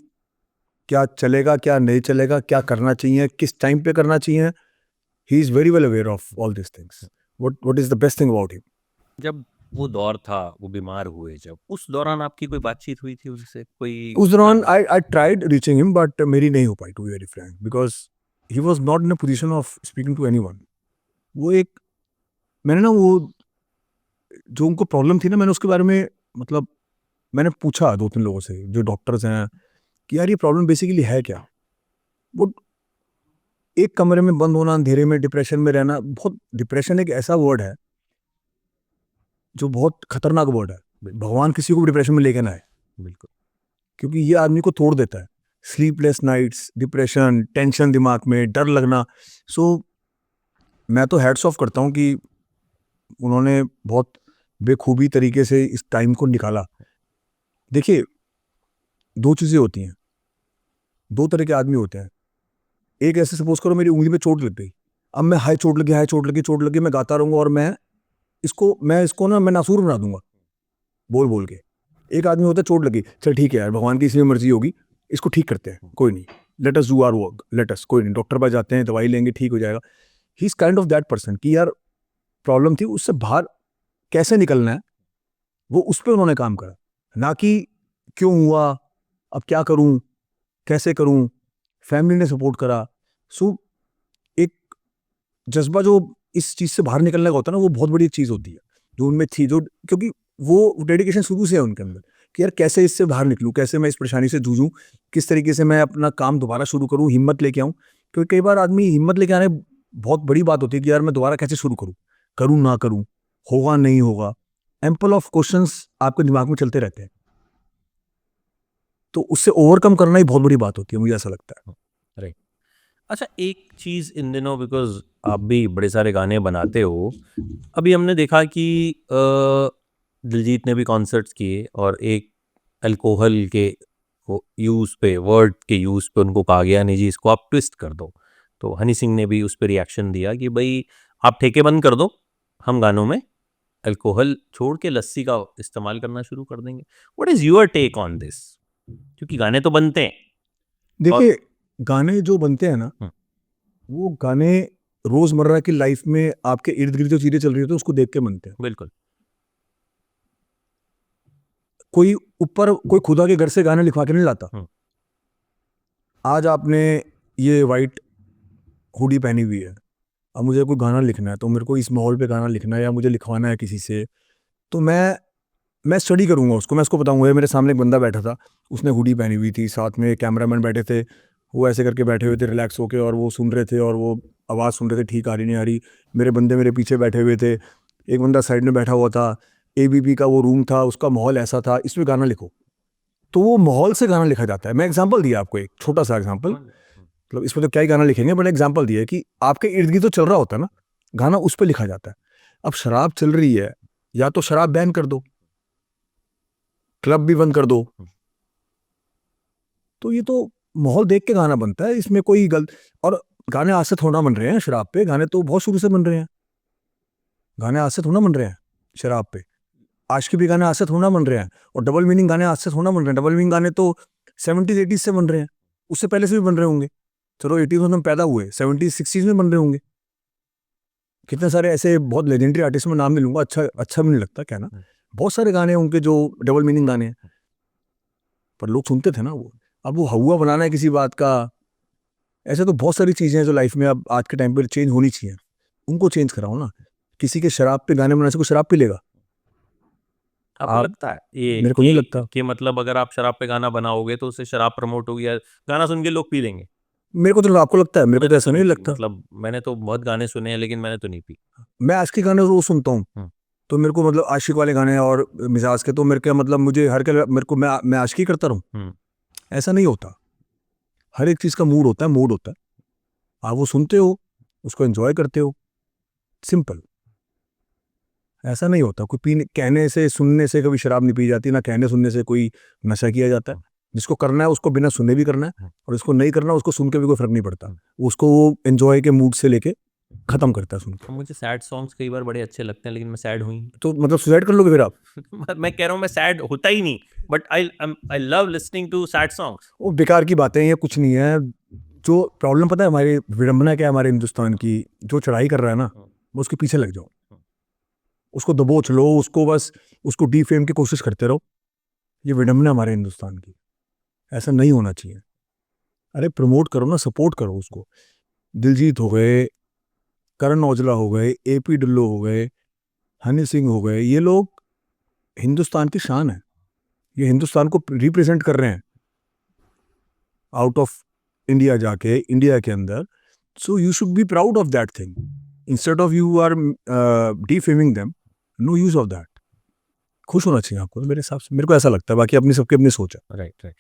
A: क्या चलेगा, क्या नहीं चलेगा, क्या करना चाहिए, किस टाइम पे करना चाहिए। He is very well aware of all this things. What is the best thing about him.
B: जब वो दौर था, वो बीमार हुए, जब उस दौरान आपकी कोई बातचीत हुई थी उनसे? कोई
A: उस दौरान I tried reaching him, but मेरी नहीं हो पाई, to be very frank, because he was not in a position of speaking to anyone. वो एक, मैंने ना वो जो उनको प्रॉब्लम थी ना, मैंने उसके बारे में, मतलब मैंने पूछा 2-3 लोगों से जो डॉक्टर्स हैं कि यार ये प्रॉब्लम बेसिकली है क्या। वो एक कमरे में बंद होना, अंधेरे में डिप्रेशन में रहना, बहुत डिप्रेशन एक ऐसा वर्ड है जो बहुत खतरनाक वर्ड है। भगवान किसी को भी डिप्रेशन में लेके ना आए,
B: बिल्कुल।
A: क्योंकि ये आदमी को तोड़ देता है। स्लीपलेस नाइट्स, डिप्रेशन, टेंशन दिमाग में, डर लगना। सो मैं तो हैट्स ऑफ करता हूँ कि उन्होंने बहुत बेखूबी तरीके से इस टाइम को निकाला। देखिए, दो चीज़ें होती हैं, दो तरह के आदमी होते हैं। एक ऐसे सपोज करो मेरी उंगली में चोट लग गई, अब मैं हाय चोट लगी, हाय चोट लगी, चोट लगी, मैं गाता रहूँगा और मैं इसको ना मैं नासूर बना दूंगा बोल बोल के। एक आदमी होता है चोट लगी, चल ठीक है यार, भगवान की इसमें मर्जी होगी, इसको ठीक करते हैं, कोई नहीं, let us do our work, let us, कोई नहीं, डॉक्टर पास जाते हैं, दवाई लेंगे, ठीक हो जाएगा। He is kind of that person कि यार प्रॉब्लम थी, उससे बाहर कैसे निकलना है, वो उस पर उन्होंने काम करा, ना कि क्यों हुआ, अब क्या करूं, कैसे करूं। फैमिली ने सपोर्ट करा। सो एक जज्बा जो इस चीज से बाहर निकलने का होता है ना, वो बहुत बड़ी चीज होती है जो उनमें थी, जो क्योंकि वो डेडिकेशन शुरू से है उनके अंदर कि यार कैसे इससे बाहर निकलूं, कैसे मैं इस परेशानी से जूझूं, किस तरीके से मैं अपना काम दोबारा शुरू करूं, हिम्मत लेके आऊं। क्योंकि कई बार आदमी हिम्मत लेके आने बहुत बड़ी बात होती है कि यार मैं दोबारा कैसे शुरू करूं ना करूं, होगा नहीं होगा, एम्पल ऑफ क्वेश्चंस आपके दिमाग में चलते रहते हैं। तो उससे ओवरकम करना ही बहुत बड़ी बात होती है, मुझे ऐसा लगता है।
B: राइट। अच्छा, एक चीज़ इन दिनों, बिकॉज आप भी बड़े सारे गाने बनाते हो, अभी हमने देखा कि दिलजीत ने भी कॉन्सर्ट्स किए और एक अल्कोहल के यूज़ पे, वर्ड के यूज़ पे उनको कहा गया नहीं जी इसको आप ट्विस्ट कर दो। तो हनी सिंह ने भी उस पर रिएक्शन दिया कि भाई आप ठेके बंद कर दो, हम गानों में अल्कोहल छोड़ के लस्सी का इस्तेमाल करना शुरू कर देंगे। What is your take on this? क्योंकि गाने तो बनते हैं।
A: देखिए, गाने जो बनते हैं ना,
B: हम्म।
A: वो गाने रोजमर्रा की लाइफ में आपके इर्द गिर्द जो चीजें चल रही होती है उसको देख के बनते हैं।
B: बिल्कुल।
A: कोई खुदा के घर से गाने लिखवा के नहीं लाता। आज आपने ये वाइट हुडी पहनी हुई है, अब मुझे कोई गाना लिखना है, तो मेरे को इस माहौल पे गाना लिखना है या मुझे लिखवाना है किसी से, तो मैं स्टडी करूंगा उसको, मैं उसको बताऊंगा। ये मेरे सामने एक बंदा बैठा था, उसने हुडी पहनी हुई थी, साथ में कैमरामैन बैठे थे, वो ऐसे करके बैठे हुए थे रिलैक्स होके, और वो सुन रहे थे और वो आवाज़ सुन रहे थे, ठीक आ रही नहीं आ रही। मेरे बंदे मेरे पीछे बैठे हुए थे, एक बंदा साइड में बैठा हुआ था, एबीपी का वो रूम था, उसका माहौल ऐसा था, इसमें गाना लिखो। तो वो माहौल से गाना लिखा जाता है। मैं एग्जाम्पल दिया आपको, एक छोटा सा एग्जाम्पल, मतलब इसमें तो क्या ही गाना लिखेंगे, बट एग्जाम्पल दिया है कि आपके इर्द गिर्द तो चल रहा होता है ना, गाना उस पर लिखा जाता है। अब शराब चल रही है, या तो शराब बैन कर दो, क्लब भी बंद कर दो, तो ये तो माहौल देख के गाना बनता है, इसमें कोई गलत। और गाने आज से थोड़ा बन रहे हैं शराब पे, गाने तो बहुत शुरू से बन रहे हैं, गाने आज से थोड़ा बन रहे हैं शराब पे, आज के भी गाने आज से थोड़ा बन रहे हैं, और डबल मीनिंग गाने आज से थोड़ा बन रहे हैं। डबल मीनिंग गाने तो 70s 80s से बन रहे हैं, उससे पहले से भी बन रहे होंगे। चलो 80s में हम पैदा हुए, 70s 60s में बन रहे होंगे। कितने सारे ऐसे बहुत लेजेंडरी आर्टिस्ट में नाम नहीं लूंगा, अच्छा भी नहीं लगता कहना, बहुत सारे गाने हैं उनके जो डबल मीनिंग गाने हैं, पर लोग सुनते थे ना वो। अब वो हवा बनाना है किसी बात का, ऐसे तो बहुत सारी चीजें हैं जो लाइफ में अब आज के टाइम पर चेंज होनी चाहिए, उनको चेंज कराओ ना। किसी के शराब पे गाने बनाने से कोई शराब पी लेगा?
B: आपको
A: आप,
B: लगता है ये
A: मेरे को नहीं लगता।
B: कि मतलब अगर आप शराब पे गाना बनाओगे तो उससे शराब प्रमोट होगी या गाना सुन के लोग पी लेंगे?
A: मेरे को तो, आपको लगता है? मेरे को तो
B: मैंने
A: ऐसा
B: तो
A: नहीं
B: नहीं पी,
A: लगता।
B: मतलब मैंने तो बहुत गाने सुने हैं लेकिन मैंने तो नहीं पी।
A: मैं आज के गाने रोज सुनता हूँ,
B: हम्म।
A: तो मेरे को मतलब आशिक वाले गाने और मिजाज के, तो मेरे को मतलब मुझे हर के मेरे को मैं आशिकी करता रहूँ,
B: हम्म।
A: ऐसा नहीं होता। हर एक चीज़ का मूड होता है, मूड होता है, आप वो सुनते हो, उसको एंजॉय करते हो, सिंपल। ऐसा नहीं होता कोई पीने कहने से सुनने से कभी शराब नहीं पी जाती, ना कहने सुनने से कोई नशा किया जाता है। जिसको करना है उसको बिना सुने भी करना है, और जिसको नहीं करना उसको सुन के भी कोई फर्क नहीं पड़ता, उसको वो एंजॉय के मूड से लेके खत्म करता है सुन के।
B: मुझे सैड सॉन्ग्स कई बार बड़े अच्छे लगते हैं लेकिन मैं सैड हुई नहीं।
A: तो मतलब सुसाइड कर लोगे फिर आप?
B: मैं कह रहा हूँ मैं सैड होता ही नहीं, but I love listening to sad songs.
A: वो बेकार की बातें हैं, ये कुछ नहीं है। जो प्रॉब्लम पता है हमारी विडंबना क्या है हमारे हिंदुस्तान की, जो चढ़ाई कर रहा है ना, वो उसके पीछे लग जाओ, उसको दबोच लो, उसको बस उसको डीफेम की कोशिश करते रहो। ये विडंबना हमारे हिंदुस्तान की, ऐसा नहीं होना चाहिए। अरे प्रमोट करो ना, सपोर्ट करो उसको। दिलजीत हो गए, करण औजला हो गए, एपी ढिल्लो हो गए, हनी सिंह हो गए, ये लोग हिंदुस्तान की शान है, ये हिंदुस्तान को रिप्रेजेंट कर रहे हैं आउट ऑफ इंडिया, जाके इंडिया के अंदर So you should be proud of that thing. Instead of you are defaming them, no use of that. खुश होना चाहिए आपको, मेरे हिसाब से, मेरे को ऐसा लगता है, बाकी अपनी सबकी अपनी सोच है।
B: Right right.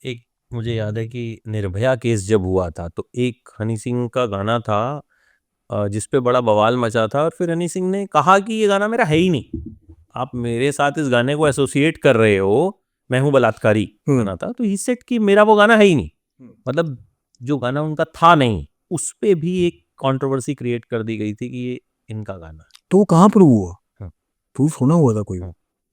B: एक मुझे याद है कि निर्भया केस जब हुआ था तो एक हनी सिंह का गाना था जिस पे बड़ा बवाल मचा था, और फिर हनी सिंह ने कहा कि ये गाना मेरा है ही नहीं, आप मेरे साथ इस गाने को एसोसिएट कर रहे हो, मैं हूँ बलात्कारी गाना था, तो ही सेड कि मेरा वो गाना है ही नहीं, मतलब जो गाना उनका था नहीं, उस पे भी एक कंट्रोवर्सी क्रिएट कर दी गई थी कि ये इनका गाना है।
A: तो वो कहाँ प्रूव हुआ?
B: हाँ।
A: प्रूफ होना हुआ था कोई?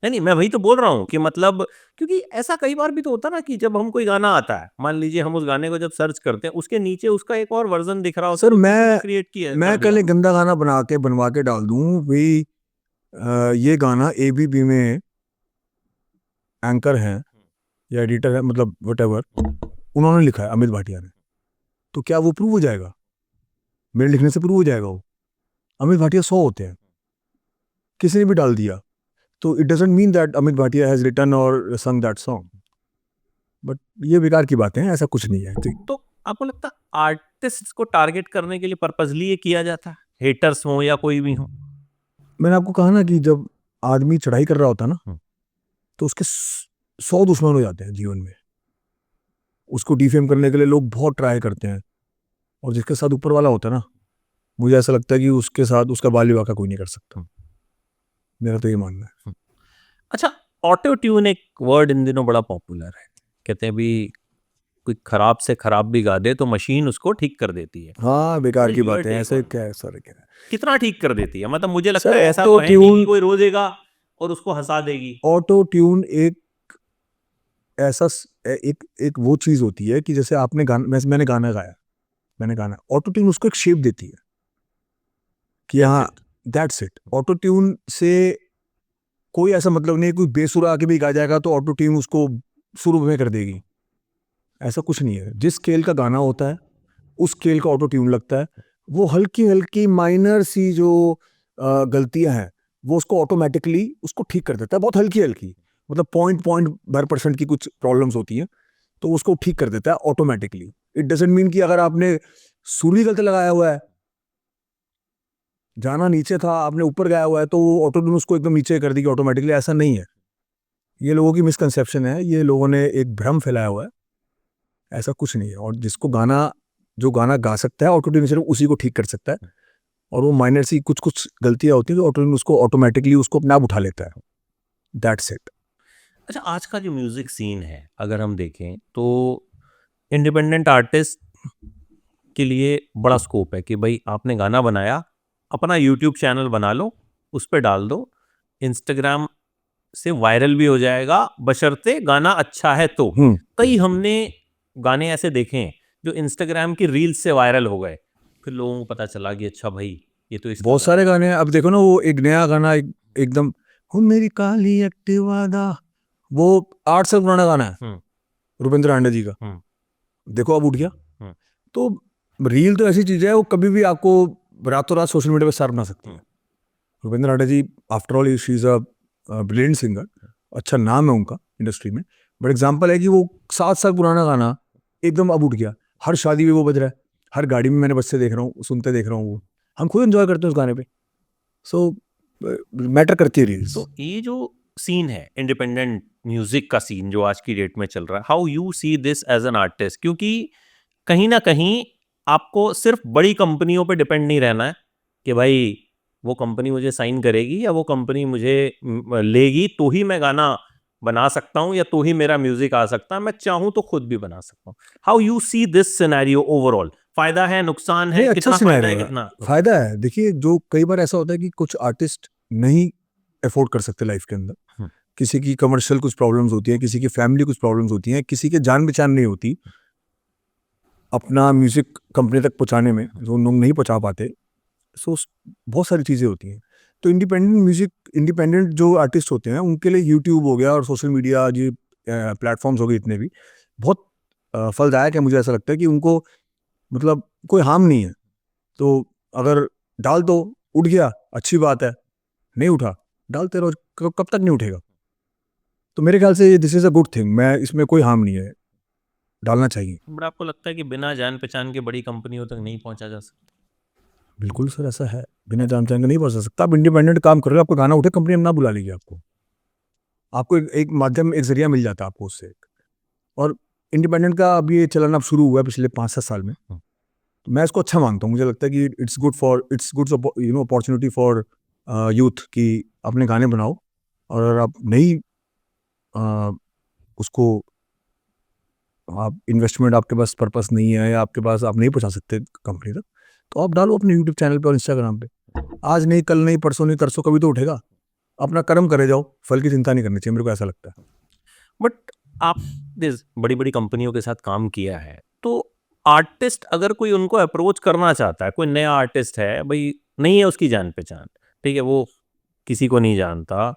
B: नहीं, मैं वही तो बोल रहा हूँ कि मतलब, क्योंकि ऐसा कई बार भी तो होता ना कि जब हम कोई गाना आता है, मान लीजिए हम उस गाने को जब सर्च करते हैं, उसके नीचे उसका एक और वर्जन दिख रहा होता
A: सर,
B: है,
A: मैं
B: क्रिएट किया
A: मैं कल एक गंदा गाना बनवा के डाल दूं भाई, ये गाना एबीपी में एंकर हैं या एडिटर है, मतलब व्हाटएवर, उन्होंने लिखा है अमित भाटिया ने, तो क्या वो प्रूव हो जाएगा? मेरे लिखने से प्रूव हो जाएगा वो? अमित भाटिया 100 होते हैं, किसी ने भी डाल दिया, तो it doesn't mean that Amit Bhatia has written our song that song. But ये बेकार की बातें हैं, ऐसा कुछ नहीं है।
B: तो आपको लगता है आर्टिस्ट को टारगेट करने के लिए पर्पसली ये किया जाता है, हेटर्स हो या कोई भी हो?
A: मैंने आपको कहा ना कि जब आदमी चढ़ाई कर रहा होता है ना, तो उसके 100 दुश्मन हो जाते हैं जीवन में। उसको डिफेम करने के लिए लोग बहुत ट्राई करते हैं, और जिसके साथ ऊपर वाला होता है ना, मुझे ऐसा लगता है कि उसके साथ उसका बाल विवाह का कोई नहीं कर सकता। मेरा तो ये मानना है।
B: अच्छा, ऑटो ट्यून एक वर्ड इन दिनों बड़ा पॉपुलर है, कहते हैं भी कोई खराब से खराब भी गा दे तो मशीन उसको ठीक कर देती है।
A: हाँ, बेकार की
B: Your
A: बात है,
B: take
A: ऐसे
B: on
A: क्या है सर, क्या है?
B: कितना ठीक कर देती है? मतलब मुझे लगता
A: सर,
B: है ऐसा तो है नहीं कि कोई रोजेगा और उसको हंसा देगी।
A: ऑटो ट्यून एक ऐसा एक वो चीज होती है कि जैसे आपने मैंने गाना गाया, ऑटो ट्यून उसको एक शेप देती है कि हाँ, दैट्स इट। ऑटो ट्यून से कोई ऐसा मतलब नहीं है कोई बेसुरा आके भी गा जाएगा तो ऑटो ट्यून उसको सुर में कर देगी, ऐसा कुछ नहीं है। जिस स्केल का गाना होता है उस स्केल का ऑटो ट्यून लगता है। वो हल्की हल्की माइनर सी जो गलतियां हैं वो उसको ऑटोमेटिकली उसको ठीक कर देता है, बहुत हल्की हल्की, मतलब %0.1% की कुछ प्रॉब्लम्स होती हैं तो उसको ठीक कर देता है ऑटोमेटिकली। इट डजंट मीन कि अगर आपने सुर ही गलत लगाया हुआ है, जाना नीचे था आपने ऊपर गाया हुआ है, तो वो ऑटो ट्यून उसको एकदम नीचे कर देगी ऑटोमेटिकली, ऐसा नहीं है। ये लोगों की मिसकंसेप्शन है, ये लोगों ने एक भ्रम फैलाया हुआ है, ऐसा कुछ नहीं है। और जिसको जो गाना गा सकता है ऑटो ट्यून सिर्फ उसी को ठीक कर सकता है, और वो माइनर सी कुछ कुछ गलतियां होती हैं तो ऑटो ट्यून उसको ऑटोमेटिकली उसको अपने आप उठा लेता है, दैट्स इट।
B: अच्छा, आज का जो म्यूजिक सीन है अगर हम देखें तो इंडिपेंडेंट आर्टिस्ट के लिए बड़ा स्कोप है कि भाई आपने गाना बनाया, अपना यूट्यूब चैनल बना लो, उस पर डाल दो, इंस्टाग्राम से वायरल भी हो जाएगा बशर्ते गाना अच्छा है तो। कई हमने गाने ऐसे देखे हैं जो इंस्टाग्राम की रील्स से वायरल हो गए, फिर लोगों को पता चला कि अच्छा भाई ये तो इसका
A: बहुत सारे गाने हैं। अब देखो ना, वो एक नया गाना एकदम हो मेरी काली एक्टिवा दा, वो 8 साल पुराना गाना है रुपेंद्र हांडे जी का, देखो अब उठ गया। तो रील तो ऐसी चीज है, वो कभी भी आपको रातों रात सोशल मीडिया पे स्टार बना सकती है। Rupendra Hande ji after all she is a brilliant singer, अच्छा नाम है उनका इंडस्ट्री में, बट एग्जाम्पल है कि वो 7 साल पुराना गाना एकदम अब उठ गया, हर शादी में वो बज रहा है, हर गाड़ी में मैंने बच्चे देख रहा हूँ, सुनते देख रहा हूँ, वो हम खुद एंजॉय करते हैं उस गाने पे। सो मैटर करती है रील्स।
B: तो ये जो सीन है इंडिपेंडेंट म्यूजिक का सीन जो आज की डेट में चल रहा है, how you see this as an artist? क्योंकि कहीं ना कहीं आपको सिर्फ बड़ी कंपनियों पे डिपेंड नहीं रहना है कि भाई वो कंपनी मुझे साइन करेगी या वो कंपनी मुझे लेगी तो ही मैं गाना बना सकता हूँ या तो ही मेरा म्यूजिक आ सकता है, मैं चाहूँ तो खुद भी बना सकता हूँ। How you see this scenario overall? फायदा है, नुकसान है,
A: अच्छा
B: कितना फायदा है,
A: सिनेरियो
B: कितना
A: फायदा है? देखिए, जो कई बार ऐसा होता है कि कुछ आर्टिस्ट नहीं अफोर्ड कर सकते लाइफ के अंदर, किसी की कमर्शियल कुछ प्रॉब्लम्स होती हैं, किसी की फैमिली कुछ प्रॉब्लम्स होती हैं, किसी के जान पहचान नहीं होती अपना म्यूजिक कंपनी तक पहुंचाने में, जो लोग नहीं पहुंचा पाते। सो बहुत सारी चीज़ें होती हैं। तो इंडिपेंडेंट जो आर्टिस्ट होते हैं उनके लिए यूट्यूब हो गया और सोशल मीडिया जो प्लेटफॉर्म्स हो गए इतने भी बहुत फलदायक है। मुझे ऐसा लगता है कि उनको मतलब कोई हार्म नहीं है, तो अगर डाल दो, उठ गया अच्छी बात है, नहीं उठा डालते रहो, कब तक नहीं उठेगा। तो मेरे ख्याल से this is a good thing, मैं इसमें कोई हार्म नहीं है डालना चाहिए।
B: बट आपको लगता है कि बिना जान पहचान के बड़ी कंपनियों तक नहीं पहुंचा जा सकता?
A: बिल्कुल सर, ऐसा है, बिना जान पहचान के नहीं पहुंच सकता। आप इंडिपेंडेंट काम कर रहे हो, आपको गाना उठे कंपनी में ना बुला लीजिए, आपको एक माध्यम, एक जरिया मिल जाता है आपको उससे। और इंडिपेंडेंट का अब ये चलन अब शुरू हुआ है पिछले 5-7 साल में, तो मैं इसको अच्छा मानता हूँ। मुझे लगता है कि it's good opportunity for youth कि अपने गाने बनाओ, और अगर आप नहीं उसको, आप इन्वेस्टमेंट, आपके पास पर्पस नहीं है, या आपके पास, आप नहीं पहुंचा सकते कंपनी तक, तो आप डालो अपने यूट्यूब चैनल पे और इंस्टाग्राम पे। आज नहीं, कल नहीं, परसों नहीं, तरसों कभी तो उठेगा। अपना कर्म करे जाओ, फल की चिंता नहीं करनी चाहिए, मेरे को ऐसा लगता है।
B: बट आप बड़ी बड़ी कंपनियों के साथ काम किया है, तो आर्टिस्ट अगर कोई उनको अप्रोच करना चाहता है, कोई नया आर्टिस्ट है भाई, नहीं है उसकी जान पहचान, ठीक है, वो किसी को नहीं जानता,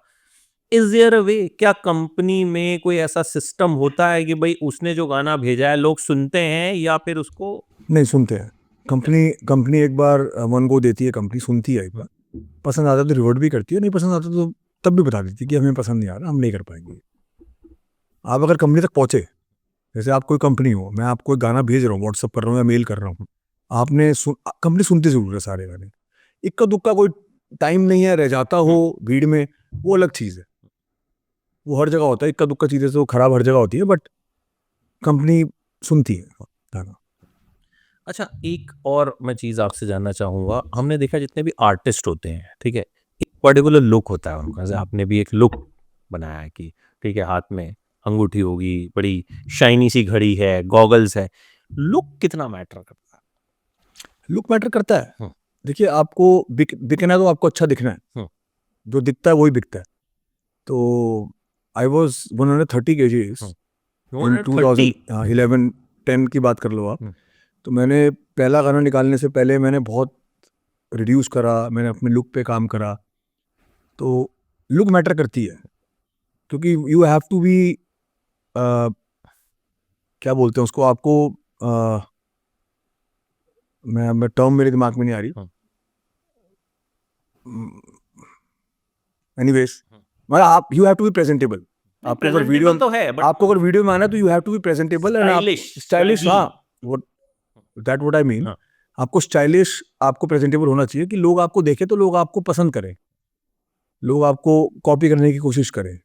B: इज देयर अ वे, क्या कंपनी में कोई ऐसा सिस्टम होता है कि भाई उसने जो गाना भेजा है लोग सुनते हैं, या फिर उसको
A: नहीं सुनते हैं। कंपनी कंपनी एक बार वन गो देती है, कंपनी सुनती है एक बार, पसंद आता है तो रिवर्ट भी करती है, नहीं पसंद आता तो तब भी बता देती है कि हमें पसंद नहीं आ रहा, हम नहीं कर पाएंगे। आप अगर कंपनी तक पहुंचे, जैसे आप कोई कंपनी हो, मैं आपको एक गाना भेज रहा हूँ, व्हाट्सअप कर रहा हूँ या मेल कर रहा हूँ, आपने कंपनी सुनती जरूर है सारे गाने, इक्का दुक्का कोई टाइम नहीं है रह जाता हो भीड़ में, वो अलग चीज़ है, वो हर जगह होता है। इक्का दुक्का चीज़ें तो खराब हर जगह होती है, बट कंपनी सुनती है गाना।
B: अच्छा, एक और मैं चीज़ आपसे जानना चाहूँगा, हमने देखा जितने भी आर्टिस्ट होते हैं, ठीक है, एक पर्टिकुलर लुक होता है उनका, जैसे आपने भी एक लुक बनाया है कि ठीक है, हाथ में अंगूठी होगी, बड़ी शाइनी सी घड़ी है, गॉगल्स है, लुक कितना मैटर करता है?
A: लुक मैटर करता है।
B: हम्म,
A: देखिए, आपको दिखना है तो आपको अच्छा दिखना है,
B: हम्म,
A: जो दिखता है वही बिकता है। तो आई वॉज 130 kgs इन
B: 130?
A: 2011-10 की बात कर लो आप।
B: हम्म,
A: तो मैंने पहला गाना निकालने से पहले मैंने बहुत रिड्यूस करा, मैंने अपने लुक पे काम करा। तो लुक मैटर करती है, क्योंकि यू हैव टू बी, क्या बोलते हैं उसको, आपको मैं टर्म मेरे दिमाग में नहीं आ रही।
B: हम्म,
A: एनीवेज, मतलब आप, you have to be presentable.
B: नहीं,
A: आपको अगर वीडियो,
B: प्रेजेंटेबल तो है, बट
A: आपको अगर वीडियो में आना है तो you have to be presentable and आप
B: स्टाइलिश,
A: स्टाइलिश।
B: स्वैगी।
A: हाँ, वो दैट व्हाट आई मीन।
B: हाँ,
A: आपको स्टाइलिश, आपको प्रेजेंटेबल होना चाहिए कि लोग आपको देखें तो लोग आपको पसंद करें, लोग आपको कॉपी करने की कोशिश करें।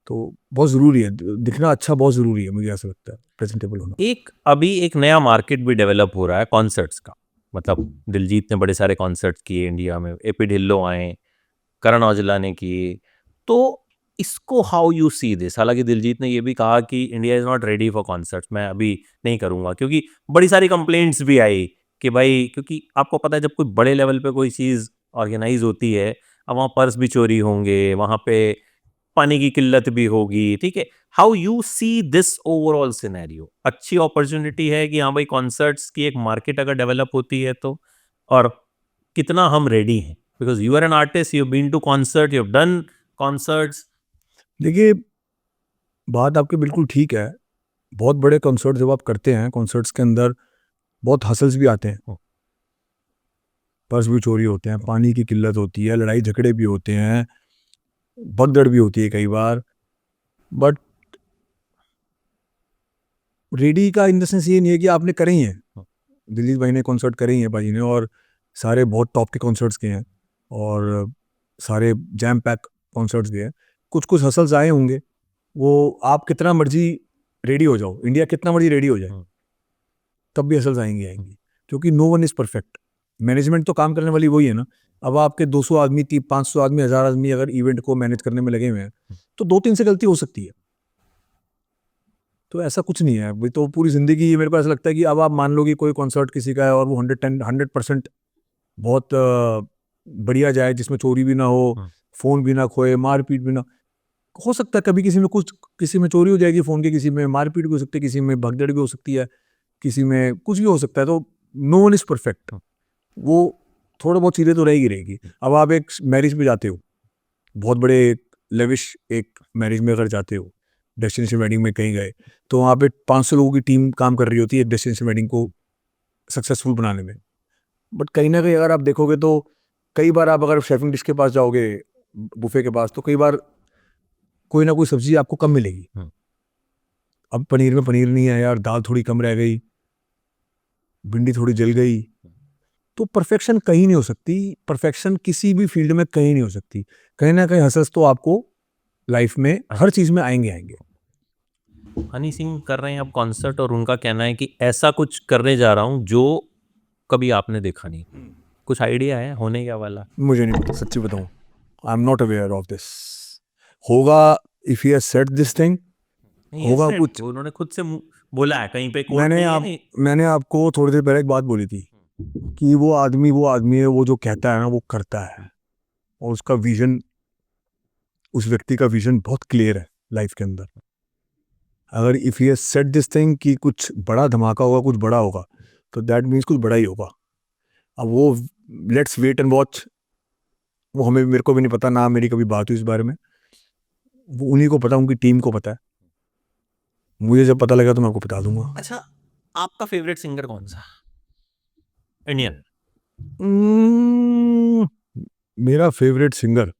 A: तो बहुत ज़रूरी है, दिखना अच्छा बहुत ज़रूरी है, मुझे ऐसा लगता है, प्रेजेंटेबल होना।
B: एक अभी एक नया मार्केट भी डेवलप हो रहा है कॉन्सर्ट्स का, मतलब दिलजीत ने बड़े सारे कॉन्सर्ट्स किए इंडिया में, एपी ढिल्लो आए, करण औजला ने किए, तो इसको हाउ यू सी दिस? हालांकि दिलजीत ने ये भी कहा कि India is not ready for concerts, मैं अभी नहीं करूंगा, क्योंकि बड़ी सारी कंप्लेंट्स भी आई कि भाई, क्योंकि आपको पता है जब कोई बड़े लेवल पे कोई चीज़ ऑर्गेनाइज होती है, अब वहाँ पर्स भी चोरी होंगे, वहाँ पे पानी की किल्लत भी होगी, ठीक है, how you see this overall scenario? अच्छी अपॉर्चुनिटी है कि हाँ भाई कॉन्सर्ट्स की एक मार्केट अगर डेवलप होती है तो, और कितना हम रेडी हैं, because you are an artist, you been to concert, you have done concerts.
A: देखिए, बात आपकी बिल्कुल ठीक है। बहुत बड़े कॉन्सर्ट जब आप करते हैं, कॉन्सर्ट्स के अंदर बहुत हसल्स भी आते हैं, पर्स भी चोरी होते हैं, पानी की किल्लत होती है, लड़ाई झगड़े भी होते हैं, भगदड़ भी होती है कई बार। बट रेडी का इन द सेंस ये नहीं है कि आपने करे ही हैं। दिलीप भाई ने कॉन्सर्ट करे ही हैं भाई ने, और सारे बहुत टॉप के कॉन्सर्ट्स किए हैं, और सारे जैम पैक कॉन्सर्ट्स गए हैं। कुछ कुछ हसल्स आए होंगे, वो आप कितना मर्जी रेडी हो जाओ, इंडिया कितना मर्जी रेडी हो जाए, तब भी हसल्स आएंगी आएंगी, क्योंकि no one is perfect. Management तो काम करने वाली वही है ना। अब आपके 200 आदमी, 500 आदमी, 1000 आदमी अगर इवेंट को मैनेज करने में लगे हुए हैं, तो 2-3 से गलती हो सकती है। तो ऐसा कुछ नहीं है, भाई तो पूरी ज़िंदगी, मेरे को ऐसा लगता है कि अब आप मान लो कि कोई कॉन्सर्ट किसी का है और वो 100% बहुत बढ़िया जाए, जिसमें चोरी भी ना हो, फ़ोन भी ना खोए, मारपीट भी ना हो सकता है। कभी किसी में कुछ, किसी में चोरी हो जाएगी फ़ोन की, किसी में मारपीट भी हो सकती है, किसी में भगदड़ भी हो सकती है, किसी में कुछ भी हो सकता है। तो नो वन इज़ परफेक्ट, वो थोड़ा बहुत चीज़ें तो रहेगी रहेगी। अब आप एक मैरिज में जाते हो, बहुत बड़े लेविश एक मैरिज में अगर जाते हो, डेस्टिनेशन वेडिंग में कहीं गए, तो वहाँ पे 500 लोगों की टीम काम कर रही होती है डेस्टिनेशन वेडिंग को सक्सेसफुल बनाने में। बट कहीं ना कहीं अगर आप देखोगे तो, कई बार आप अगर शेफिंग डिश के पास जाओगे, बुफे के पास, तो कई बार कोई ना कोई सब्जी आपको कम मिलेगी। अब पनीर में पनीर नहीं है यार, दाल थोड़ी कम रह गई, भिंडी थोड़ी जल गई। तो परफेक्शन कहीं नहीं हो सकती, परफेक्शन किसी भी फील्ड में कहीं नहीं हो सकती। कहीं ना कहीं हसस तो आपको लाइफ में हर चीज में आएंगे।
B: हनी सिंह कर रहे हैं अब कॉन्सर्ट, और उनका कहना है कि ऐसा कुछ करने जा रहा हूँ जो कभी आपने देखा नहीं। कुछ आइडिया है होने क्या वाला?
A: मुझे नहीं पता, सच्ची बताऊं, I am not aware of this. होगा, if you have said this thing,
B: नहीं,
A: होगा
B: ऐसे
A: कुछ।
B: उन्होंने खुद से बोला है, कहीं पे कोट नहीं है।
A: मैंने आपको थोड़ी देर पहले एक बात बोली थी कि वो आदमी है, वो जो कहता है ना वो करता है, और उसका विजन, उस व्यक्ति का विजन बहुत क्लियर है लाइफ के अंदर। अगर if you set this thing कि कुछ बड़ा धमाका होगा, कुछ बड़ा होगा, तो दैट मीन्स कुछ बड़ा ही होगा। अब वो लेट्स वेट एंड वॉच, वो हमें, मेरे को भी नहीं पता, ना मेरी कभी बात हुई इस बारे में, वो उन्हीं को पता, उनकी टीम को पता है। मुझे जब पता लगा तो मैं आपको बता दूंगा।
B: अच्छा, आपका फेवरेट सिंगर कौन सा इंडियन?
A: मेरा फेवरेट सिंगर,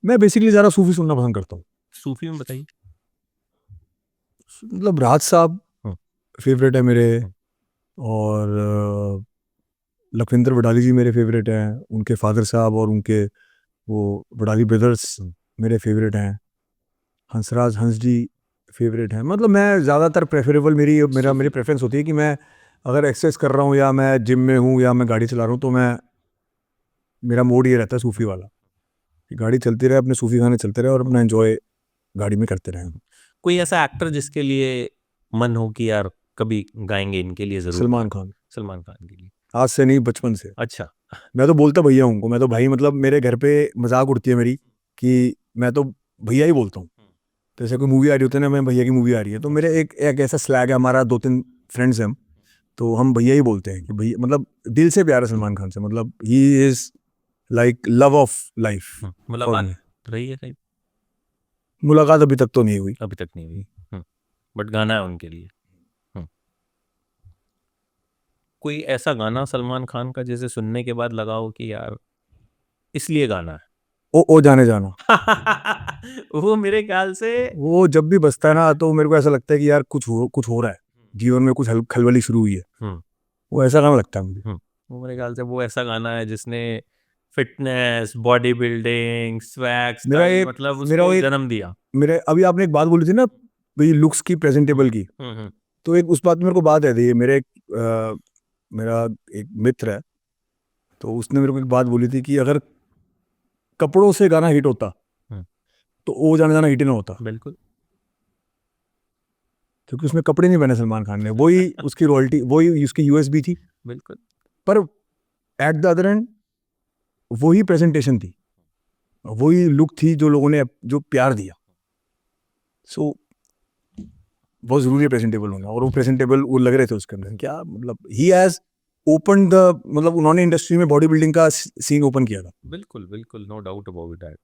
A: मैं बेसिकली ज़्यादा सूफी सुनना पसंद करता हूँ।
B: सूफी में बताइए।
A: मतलब राज साहब फेवरेट है मेरे, और लखविंदर वडाली जी मेरे फेवरेट हैं, उनके फादर साहब और उनके वो वडाली ब्रदर्स मेरे फेवरेट हैं। हंसराज हंस जी फेवरेट हैं। मतलब मैं ज़्यादातर प्रेफरेबल, मेरी प्रेफरेंस होती है कि मैं अगर एक्सरसाइज कर रहा हूँ या मैं जिम में हूँ या मैं गाड़ी चला रहा हूँ, तो मेरा मोड ये रहता है सूफी वाला कि गाड़ी चलती रहे, अपने सूफी गाने चलते रहे और अपना एंजॉय गाड़ी में करते रहे।
B: कोई ऐसा एक्टर जिसके लिए मन हो कि यार कभी गाएंगे इनके लिए जरूर?
A: सलमान खान।
B: सलमान खान के लिए?
A: आज से नहीं, बचपन से।
B: अच्छा।
A: मैं तो बोलता भैया हूँ, मैं तो भाई, मतलब मेरे घर पे मजाक उड़ती है मेरी कि मैं तो भैया ही बोलता हूँ। तो जैसे कोई मूवी आ रही होती है ना, मैं भैया की मूवी आ रही है, तो मेरे एक ऐसा स्लैग है, हमारा 2-3 फ्रेंड्स हैं हम, तो हम भैया ही बोलते हैं कि भैया, मतलब दिल से प्यार है सलमान खान से, मतलब he is like love of life.
B: मुलाकात रही है कहीं?
A: मुलाकात अभी तक तो नहीं हुई।
B: अभी तक नहीं हुई, बट गाना है उनके लिए। कोई ऐसा गाना सलमान खान का जैसे सुनने के बाद लगा हो कि यार इसलिए गाना है?
A: ओ जाने जाना।
B: वो मेरे ख्याल से
A: वो जब भी बजता है ना, तो मेरे को ऐसा लगता है कि यार कुछ हो रहा है जीवन में, कुछ खलबली शुरू हुई है। वो ऐसा गाना लगता है मुझे।
B: वो मेरे ख्याल से वो ऐसा गाना है जिसने fitness, body building, swag, style, मतलब उसको जन्म दिया।
A: मेरे अभी आपने एक बात बोली थी ना, भाई लुक्स की, प्रेजेंटेबल की, तो एक उस बात में मेरे को बात है, मेरा एक मित्र है, तो उसने मेरे को एक बात बोली थी कि अगर कपड़ों से गाना हिट होता तो ओ जाने जाना हिट ही ना होता।
B: बिल्कुल।
A: क्योंकि उसमें कपड़े नहीं पहने सलमान खान ने, वही उसकी रॉयल्टी, वही उसकी यूएसबी थी।
B: बिल्कुल।
A: पर एट द अदर एंड वही प्रेजेंटेशन थी, वही लुक थी जो लोगों ने जो प्यार दिया। सो बहुत जरूरी है प्रेजेंटेबल होना, और वो प्रेजेंटेबल वो लग रहे थे उसके अंदर। क्या मतलब, ही हैज ओपन द, मतलब उन्होंने इंडस्ट्री में बॉडी बिल्डिंग का सीन ओपन किया था।
B: बिल्कुल बिल्कुल, नो डाउट अबाउट दैट।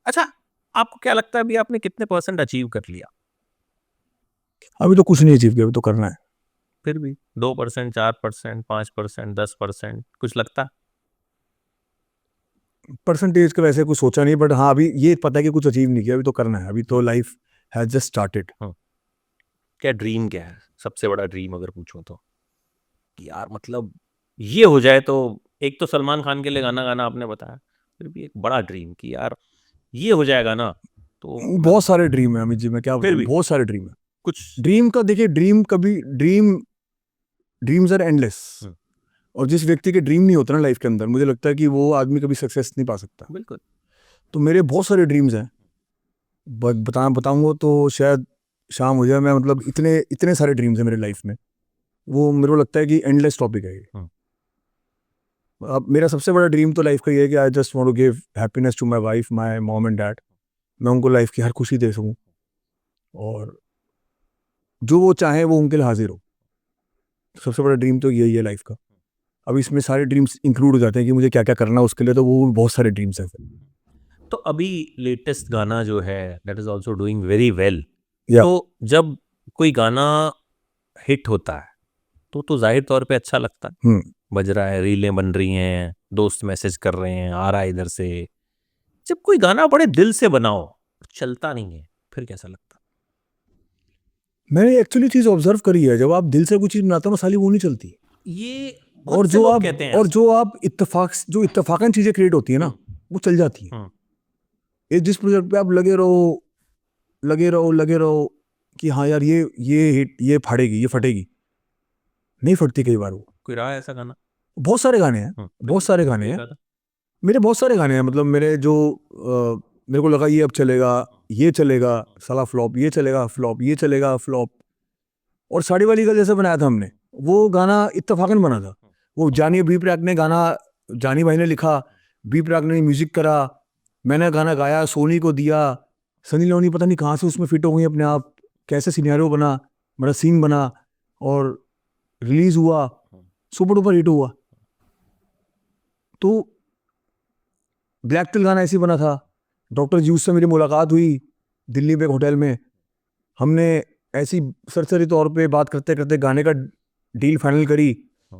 B: अच्छा, आपको क्या लगता है अभी आपने कितने % अचीव कर लिया?
A: अभी तो कुछ नहीं अचीव किया, अभी तो करना है।
B: फिर भी 2%, 4%, 5%, 10% कुछ लगता?
A: परसेंटेज का वैसे कुछ सोचा नहीं, बट हाँ अभी ये पता है कि कुछ अचीव नहीं किया, अभी तो करना है, अभी तो लाइफ हैज जस्ट स्टार्टेड।
B: क्या ड्रीम क्या है, सबसे बड़ा ड्रीम अगर पूछूं तो? कि यार मतलब ये हो जाए तो, एक तो सलमान खान के लिए गाना गाना आपने बताया, फिर भी एक बड़ा ड्रीम कि यार ये हो जाएगा ना तो
A: बहुत सारे ड्रीम है अमित जी, मैं क्या बताऊं, बहुत सारे ड्रीम है।
B: कुछ
A: ड्रीम का देखिए, ड्रीम्स आर एंडलेस, और जिस व्यक्ति के ड्रीम नहीं होता ना लाइफ के अंदर, मुझे लगता है कि वो आदमी कभी सक्सेस नहीं पा सकता।
B: बिल्कुल।
A: तो मेरे बहुत सारे ड्रीम्स हैं, बताऊंगा तो शायद शाम हो जाए। मैं मतलब इतने सारे ड्रीम्स हैं मेरे लाइफ में, वो मेरे को लगता है कि एंडलेस टॉपिक है ये। अब मेरा सबसे बड़ा ड्रीम तो लाइफ का ये है कि I just want to give happiness to my wife, my mom and dad. मैं उनको लाइफ की हर खुशी दे सकूं, और जो वो चाहे वो उनके लिए हाजिर हो। सबसे बड़ा ड्रीम तो यही है लाइफ का। अब इसमें सारे ड्रीम्स इंक्लूड हो जाते हैं कि मुझे क्या क्या करना है उसके लिए, तो वो बहुत सारे ड्रीम्स हैं।
B: तो अभी लेटेस्ट गाना जो है that is also doing very well.
A: Yeah.
B: तो जब कोई गाना हिट होता है तो जाहिर तौर पे अच्छा लगता है, बज रहा है, रीलें बन रही हैं, दोस्त मैसेज कर रहे हैं, आ रहा है इधर से। जब कोई गाना बड़े दिल से बनाओ चलता नहीं है, फिर कैसा लगता?
A: मैंने एक्चुअली चीज़ ऑब्जर्व करी है, जब आप दिल से कोई चीज़ बनाते हो ना साली वो नहीं चलती।
B: ये
A: और
B: बहुत से
A: जो
B: लोग
A: आप
B: कहते हैं
A: और
B: ऐसा।
A: जो आप इत्तेफाकन चीज़ें क्रिएट होती है ना, वो चल जाती है।
B: हम्म,
A: ये जिस प्रोजेक्ट पे आप लगे रहो कि हाँ यार ये हिट, ये फाड़ेगी, ये फटेगी, नहीं फटती कई बार वो।
B: कोई रहा है ऐसा गाना?
A: बहुत सारे गाने हैं, बहुत सारे गाने
B: कोई
A: हैं।
B: रहा था?
A: मेरे बहुत सारे गाने हैं, मतलब मेरे को लगा ये अब चलेगा, ये चलेगा, साला फ्लॉप, ये चलेगा फ्लॉप, ये चलेगा फ्लॉप। और साड़ी वाली का जैसे बनाया था हमने, वो गाना इत्तेफाकन बना था। वो जानी बी प्रैक ने गाना, जानी भाई ने लिखा, बी प्रैक ने म्यूजिक करा, मैंने गाना गाया, सोनी को दिया, सनी लियोनी पता नहीं कहाँ से उसमें फिट हो गई अपने आप, कैसे सिनेरियो बना, बड़ा सीन बना, और रिलीज हुआ, सुपर डुपर हिट हुआ। तो ब्लैक टिल गाना ऐसे ही बना था। डॉक्टर जीउस से मेरी मुलाकात हुई दिल्ली में एक होटल में, हमने ऐसी सरसरी तौर पे बात करते करते गाने का डील फाइनल करी,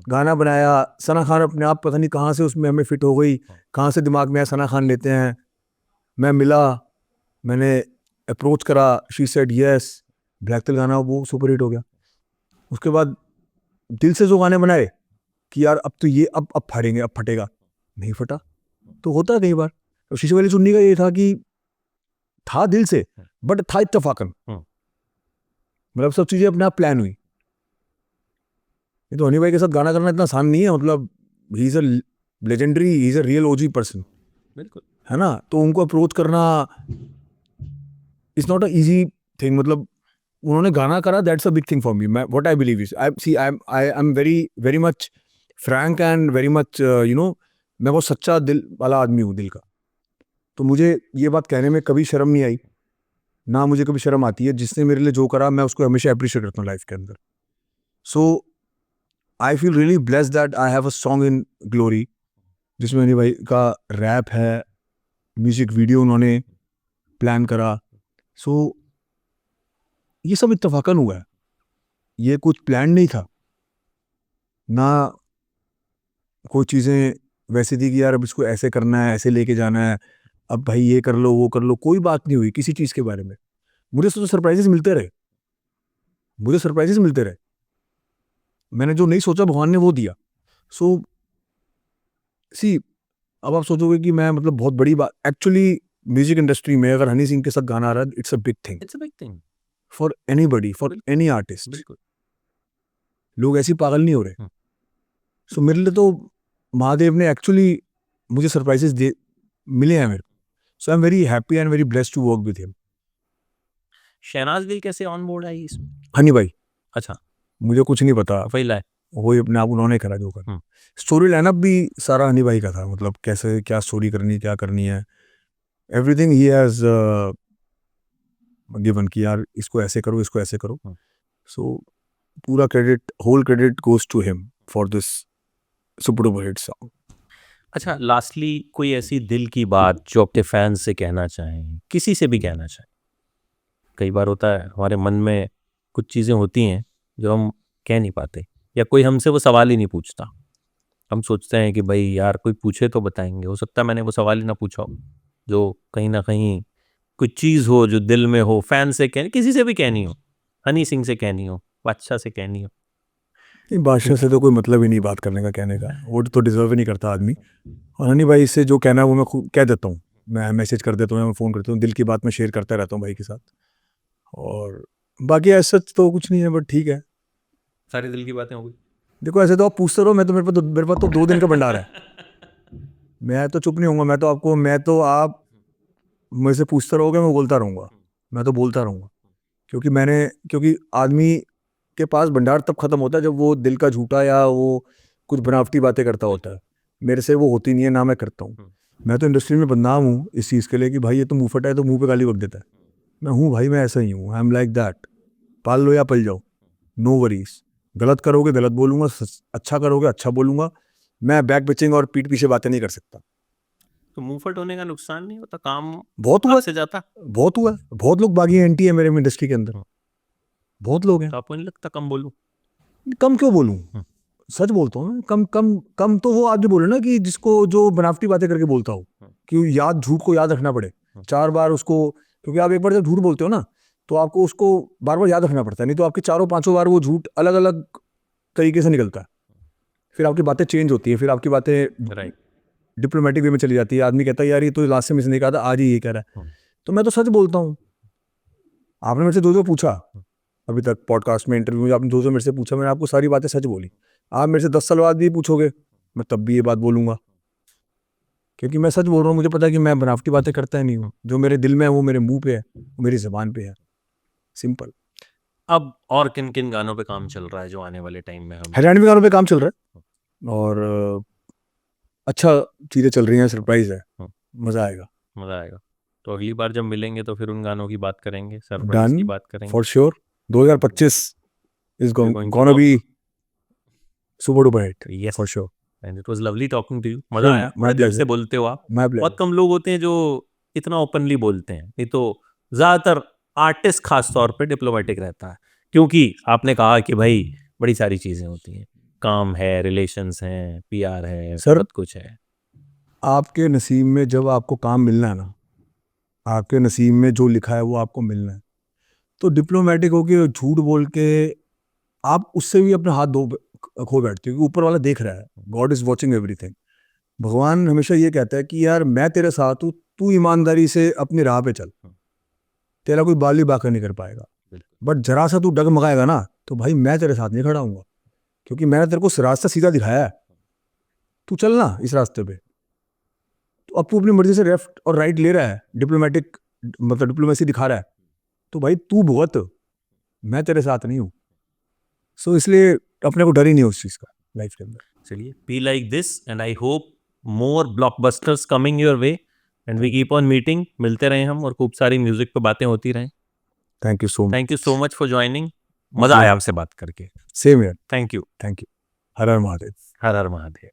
A: गाना बनाया। सना खान अपने आप पता नहीं कहाँ से उसमें हमें फिट हो गई, कहाँ से दिमाग में आया सना खान लेते हैं। मैं मिला, मैंने अप्रोच करा, she said yes, black till गाना वो सुपर हिट हो गया। उसके बाद दिल से जो गाने बनाए कि यार अब तो ये अब फाड़ेंगे, अब फटेगा, नहीं फटा। तो होता है कई बार। तो शीशे वाली चुन्नी का ये था कि था दिल से, बट था इत्तेफाकन, मतलब सब चीजें अपने आप प्लान हुई। ये तो हनी भाई के साथ गाना करना इतना आसान नहीं है, मतलब he is a legendary, he is a real OG person,
B: बिल्कुल।
A: है ना। तो उनको अप्रोच करना is not a easy thing, मतलब उन्होंने गाना करा, that's a big thing for me. मैं what I believe is, I am very very much frank and very much मैं बहुत सच्चा दिल वाला आदमी हूँ, दिल का। तो मुझे ये बात कहने में कभी शर्म नहीं आई, ना मुझे कभी शर्म आती है। जिसने मेरे लिए जो करा मैं उसको हमेशा अप्रिशिएट करता हूँ लाइफ के अंदर। So I feel really blessed that I have a song in Glory, जिसमें हनी भाई का रैप है, म्यूजिक वीडियो उन्होंने प्लान करा। सो ये सब इत्तेफाकन हुआ है, ये कुछ प्लान नहीं था ना। कोई चीज़ें वैसे थी कि यार अब इसको ऐसे करना है, ऐसे लेके जाना है, अब भाई ये कर लो वो कर लो, कोई बात नहीं हुई किसी चीज़ के बारे में। मुझे तो सरप्राइजेस मिलते रहे, मुझे सरप्राइजेस मिलते रहे। मैंने जो नहीं सोचा भगवान ने वो दिया। सो सी, अब आप सोचोगे कि मैं मतलब बहुत बड़ी बात, एक्चुअली म्यूजिक इंडस्ट्री में अगर हनी सिंह के साथ गाना आ रहा है, it's a big thing
B: it's a big thing.
A: For anybody, for any artist.
B: बिल्कुल।
A: लोग ऐसे पागल नहीं हो रहे।
B: हम्म।
A: सो मेरे लिए तो महादेव ने एक्चुअली मुझे सरप्राइजेस दे मिले हैं मेरे को। So I am very happy and very blessed to work with him.
B: Shehnaaz Gill कैसे ऑन बोर्ड आई इसमें?
A: हनी भाई,
B: अच्छा,
A: मुझे कुछ नहीं पता,
B: वही लाए।
A: वही अपने आप उन्होंने करा जो करा।
B: हम्म।
A: स्टोरी लाइनअप भी सारा हनी भाई का था, मतलब कैसे क्या स्टोरी करनी, क्या करनी है, एवरीथिंग ही हैज गिवन कि यार इसको ऐसे करो, इसको ऐसे करो। सो पूरा credit, whole credit goes to him for this super duper hit song.
B: अच्छा, लास्टली कोई ऐसी दिल की बात जो अपने फैंस से कहना चाहें, किसी से भी कहना चाहें? कई बार होता है हमारे मन में कुछ चीज़ें होती हैं जो हम कह नहीं पाते, या कोई हमसे वो सवाल ही नहीं पूछता। हम सोचते हैं कि भाई यार कोई पूछे तो बताएंगे, हो सकता है मैंने वो सवाल ही ना पूछा हो, जो कहीं ना कहीं कोई चीज़ हो जो दिल में हो, फैन से कहनी, किसी से भी कहनी हो, हनी सिंह से कहनी हो, बादशाह से कहनी हो।
A: बादशाह से तो कोई मतलब ही नहीं बात करने का, कहने का, वो तो डिजर्व ही नहीं करता आदमी। और हनी भाई से जो कहना है वो मैं खुद कह देता हूँ, मैं मैसेज कर देता हूँ, मैं फ़ोन करता हूँ, दिल की बात मैं शेयर करता रहता हूँ भाई के साथ। और बाकी ऐसा तो कुछ नहीं है, बट ठीक है।
B: सारी दिल की बातें हो गई।
A: देखो ऐसे तो आप पूछते रहो, मैं तो मेरे पास तो 2 दिन का भंडार है। मैं तो चुप नहीं होऊंगा, मैं तो आप मुझे से पूछते रहोगे, मैं बोलता रहूँगा, मैं तो बोलता रहूँगा। क्योंकि आदमी के पास भंडार तब खत्म होता है जब वो दिल का झूठा या वो कुछ बनावटी बातें करता होता है। मेरे से वो होती नहीं है, ना मैं करता हूँ। मैं तो इंडस्ट्री में बदनाम हूँ इस चीज़ के लिए कि भाई ये तो मुँह फटा है तो मुँह पे गाली बक देता है। मैं हूँ भाई, मैं ऐसा ही हूँ, आई एम लाइक दैट। पाल लो या पल जाओ, नो वरीज। गलत करोगे गलत बोलूँगा, अच्छा करोगे अच्छा बोलूँगा। मैं बैक बिचिंग और पीठ पीछे बातें नहीं कर सकता।
B: तो मुंहफट होने का नुकसान नहीं होता, काम
A: बहुत हुआ
B: से जाता?
A: बहुत हुआ, बहुत लोग बागी एंटी है मेरे इंडस्ट्री के अंदर, बहुत लोग हैं।
B: तो आपको नहीं लगता कम बोलूं?
A: कम क्यों बोलूँ, सच बोलता हूँ मैं। कम कम कम तो वो आदमी बोले ना कि जिसको जो बनावटी बातें करके बोलता हो, कि झूठ को याद रखना पड़े 4 बार उसको। क्योंकि आप एक बार जब झूठ बोलते हो ना, तो आपको उसको बार बार याद रखना पड़ता है, नहीं तो आपके चारों पांचों बार वो झूठ अलग अलग तरीके से निकलता है, फिर आपकी बातें चेंज होती है, फिर आपकी बातें
B: राइट।
A: डिप्लोमेटिक वे में चली जाती है, आदमी कहता है यार ये तो लास्ट से नहीं कहा था, आज ही ये कह रहा है। तो मैं तो सच बोलता हूँ। आपने मेरे से दो पूछा अभी तक पॉडकास्ट में, इंटरव्यू में आपने दो मेरे से पूछा, मैंने आपको सारी बातें सच बोली। आप मेरे से 10 साल बाद भी पूछोगे, मैं तब भी ये बात बोलूंगा, क्योंकि मैं सच बोल रहा हूँ। मुझे पता है कि मैं बनावटी बातें करता ही नहीं हूँ, जो मेरे दिल में है वो मेरे मुंह पे है, वो मेरी ज़बान पे है, सिंपल।
B: अब और किन किन गानों पे काम चल रहा है जो आने वाले टाइम में हम
A: हरियाणवी गानों पे काम चल रहा है और अच्छा चीज़ें चल रही हैं, सरप्राइज है, मज़ा आएगा।
B: मजा आएगा? तो अगली बार जब मिलेंगे तो फिर उन गानों की बात करेंगे, सरप्राइज
A: डन
B: की बात करेंगे।
A: For sure. 2025 is
B: going to
A: gonna
B: rock.
A: Be super duper hit
B: Yes.
A: For sure.
B: And it was lovely talking to you. मजा
A: Same,
B: आया,
A: my
B: बड़े दिल
A: pleasure.
B: से बोलते हो आप।
A: My
B: बहुत
A: pleasure.
B: कम लोग होते हैं जो इतना ओपनली बोलते हैं, नहीं तो ज्यादातर आर्टिस्ट खास तौर पे डिप्लोमेटिक रहता है, क्योंकि आपने कहा कि भाई बड़ी सारी चीजें होती हैं, काम है, रिलेशंस हैं, पीआर है,
A: सर
B: बहुत कुछ है।
A: आपके नसीब में जब आपको काम मिलना है ना, आपके नसीब में जो लिखा है वो आपको मिलना है, तो डिप्लोमेटिक होके झूठ बोल के आप उससे भी अपना हाथ धो खो बैठते हो, क्योंकि ऊपर वाला देख रहा है, गॉड इज वॉचिंग एवरीथिंग। भगवान हमेशा ये कहता है कि यार मैं तेरे साथ हूँ, तू ईमानदारी से अपनी राह पे चल, तेरा कोई बाली बाका नहीं कर पाएगा। बट जरा सा तू डगमगाएगा ना, तो भाई मैं तेरे साथ नहीं खड़ा हूँगा, क्योंकि मैंने तेरे को रास्ता सीधा दिखाया है, तू चलना इस रास्ते पे। तो अब तू अपनी मर्जी से लेफ्ट और राइट ले रहा है, डिप्लोमेटिक मतलब डिप्लोमेसी दिखा रहा है, तो भाई तू भुगत, मैं तेरे साथ नहीं हूँ। सो इसलिए अपने को डर ही नहीं उस चीज़ का लाइफ के अंदर।
B: चलिए, be like this and I hope more blockbusters coming your way and we keep on meeting. मिलते रहें हम और खूब सारी म्यूजिक पे बातें होती रहें।
A: Thank you so much.
B: Thank you so much for joining. मजा आया आपसे बात करके।
A: Same here.
B: Thank you.
A: Thank you. Her her Mahadev.
B: Her her Mahadev.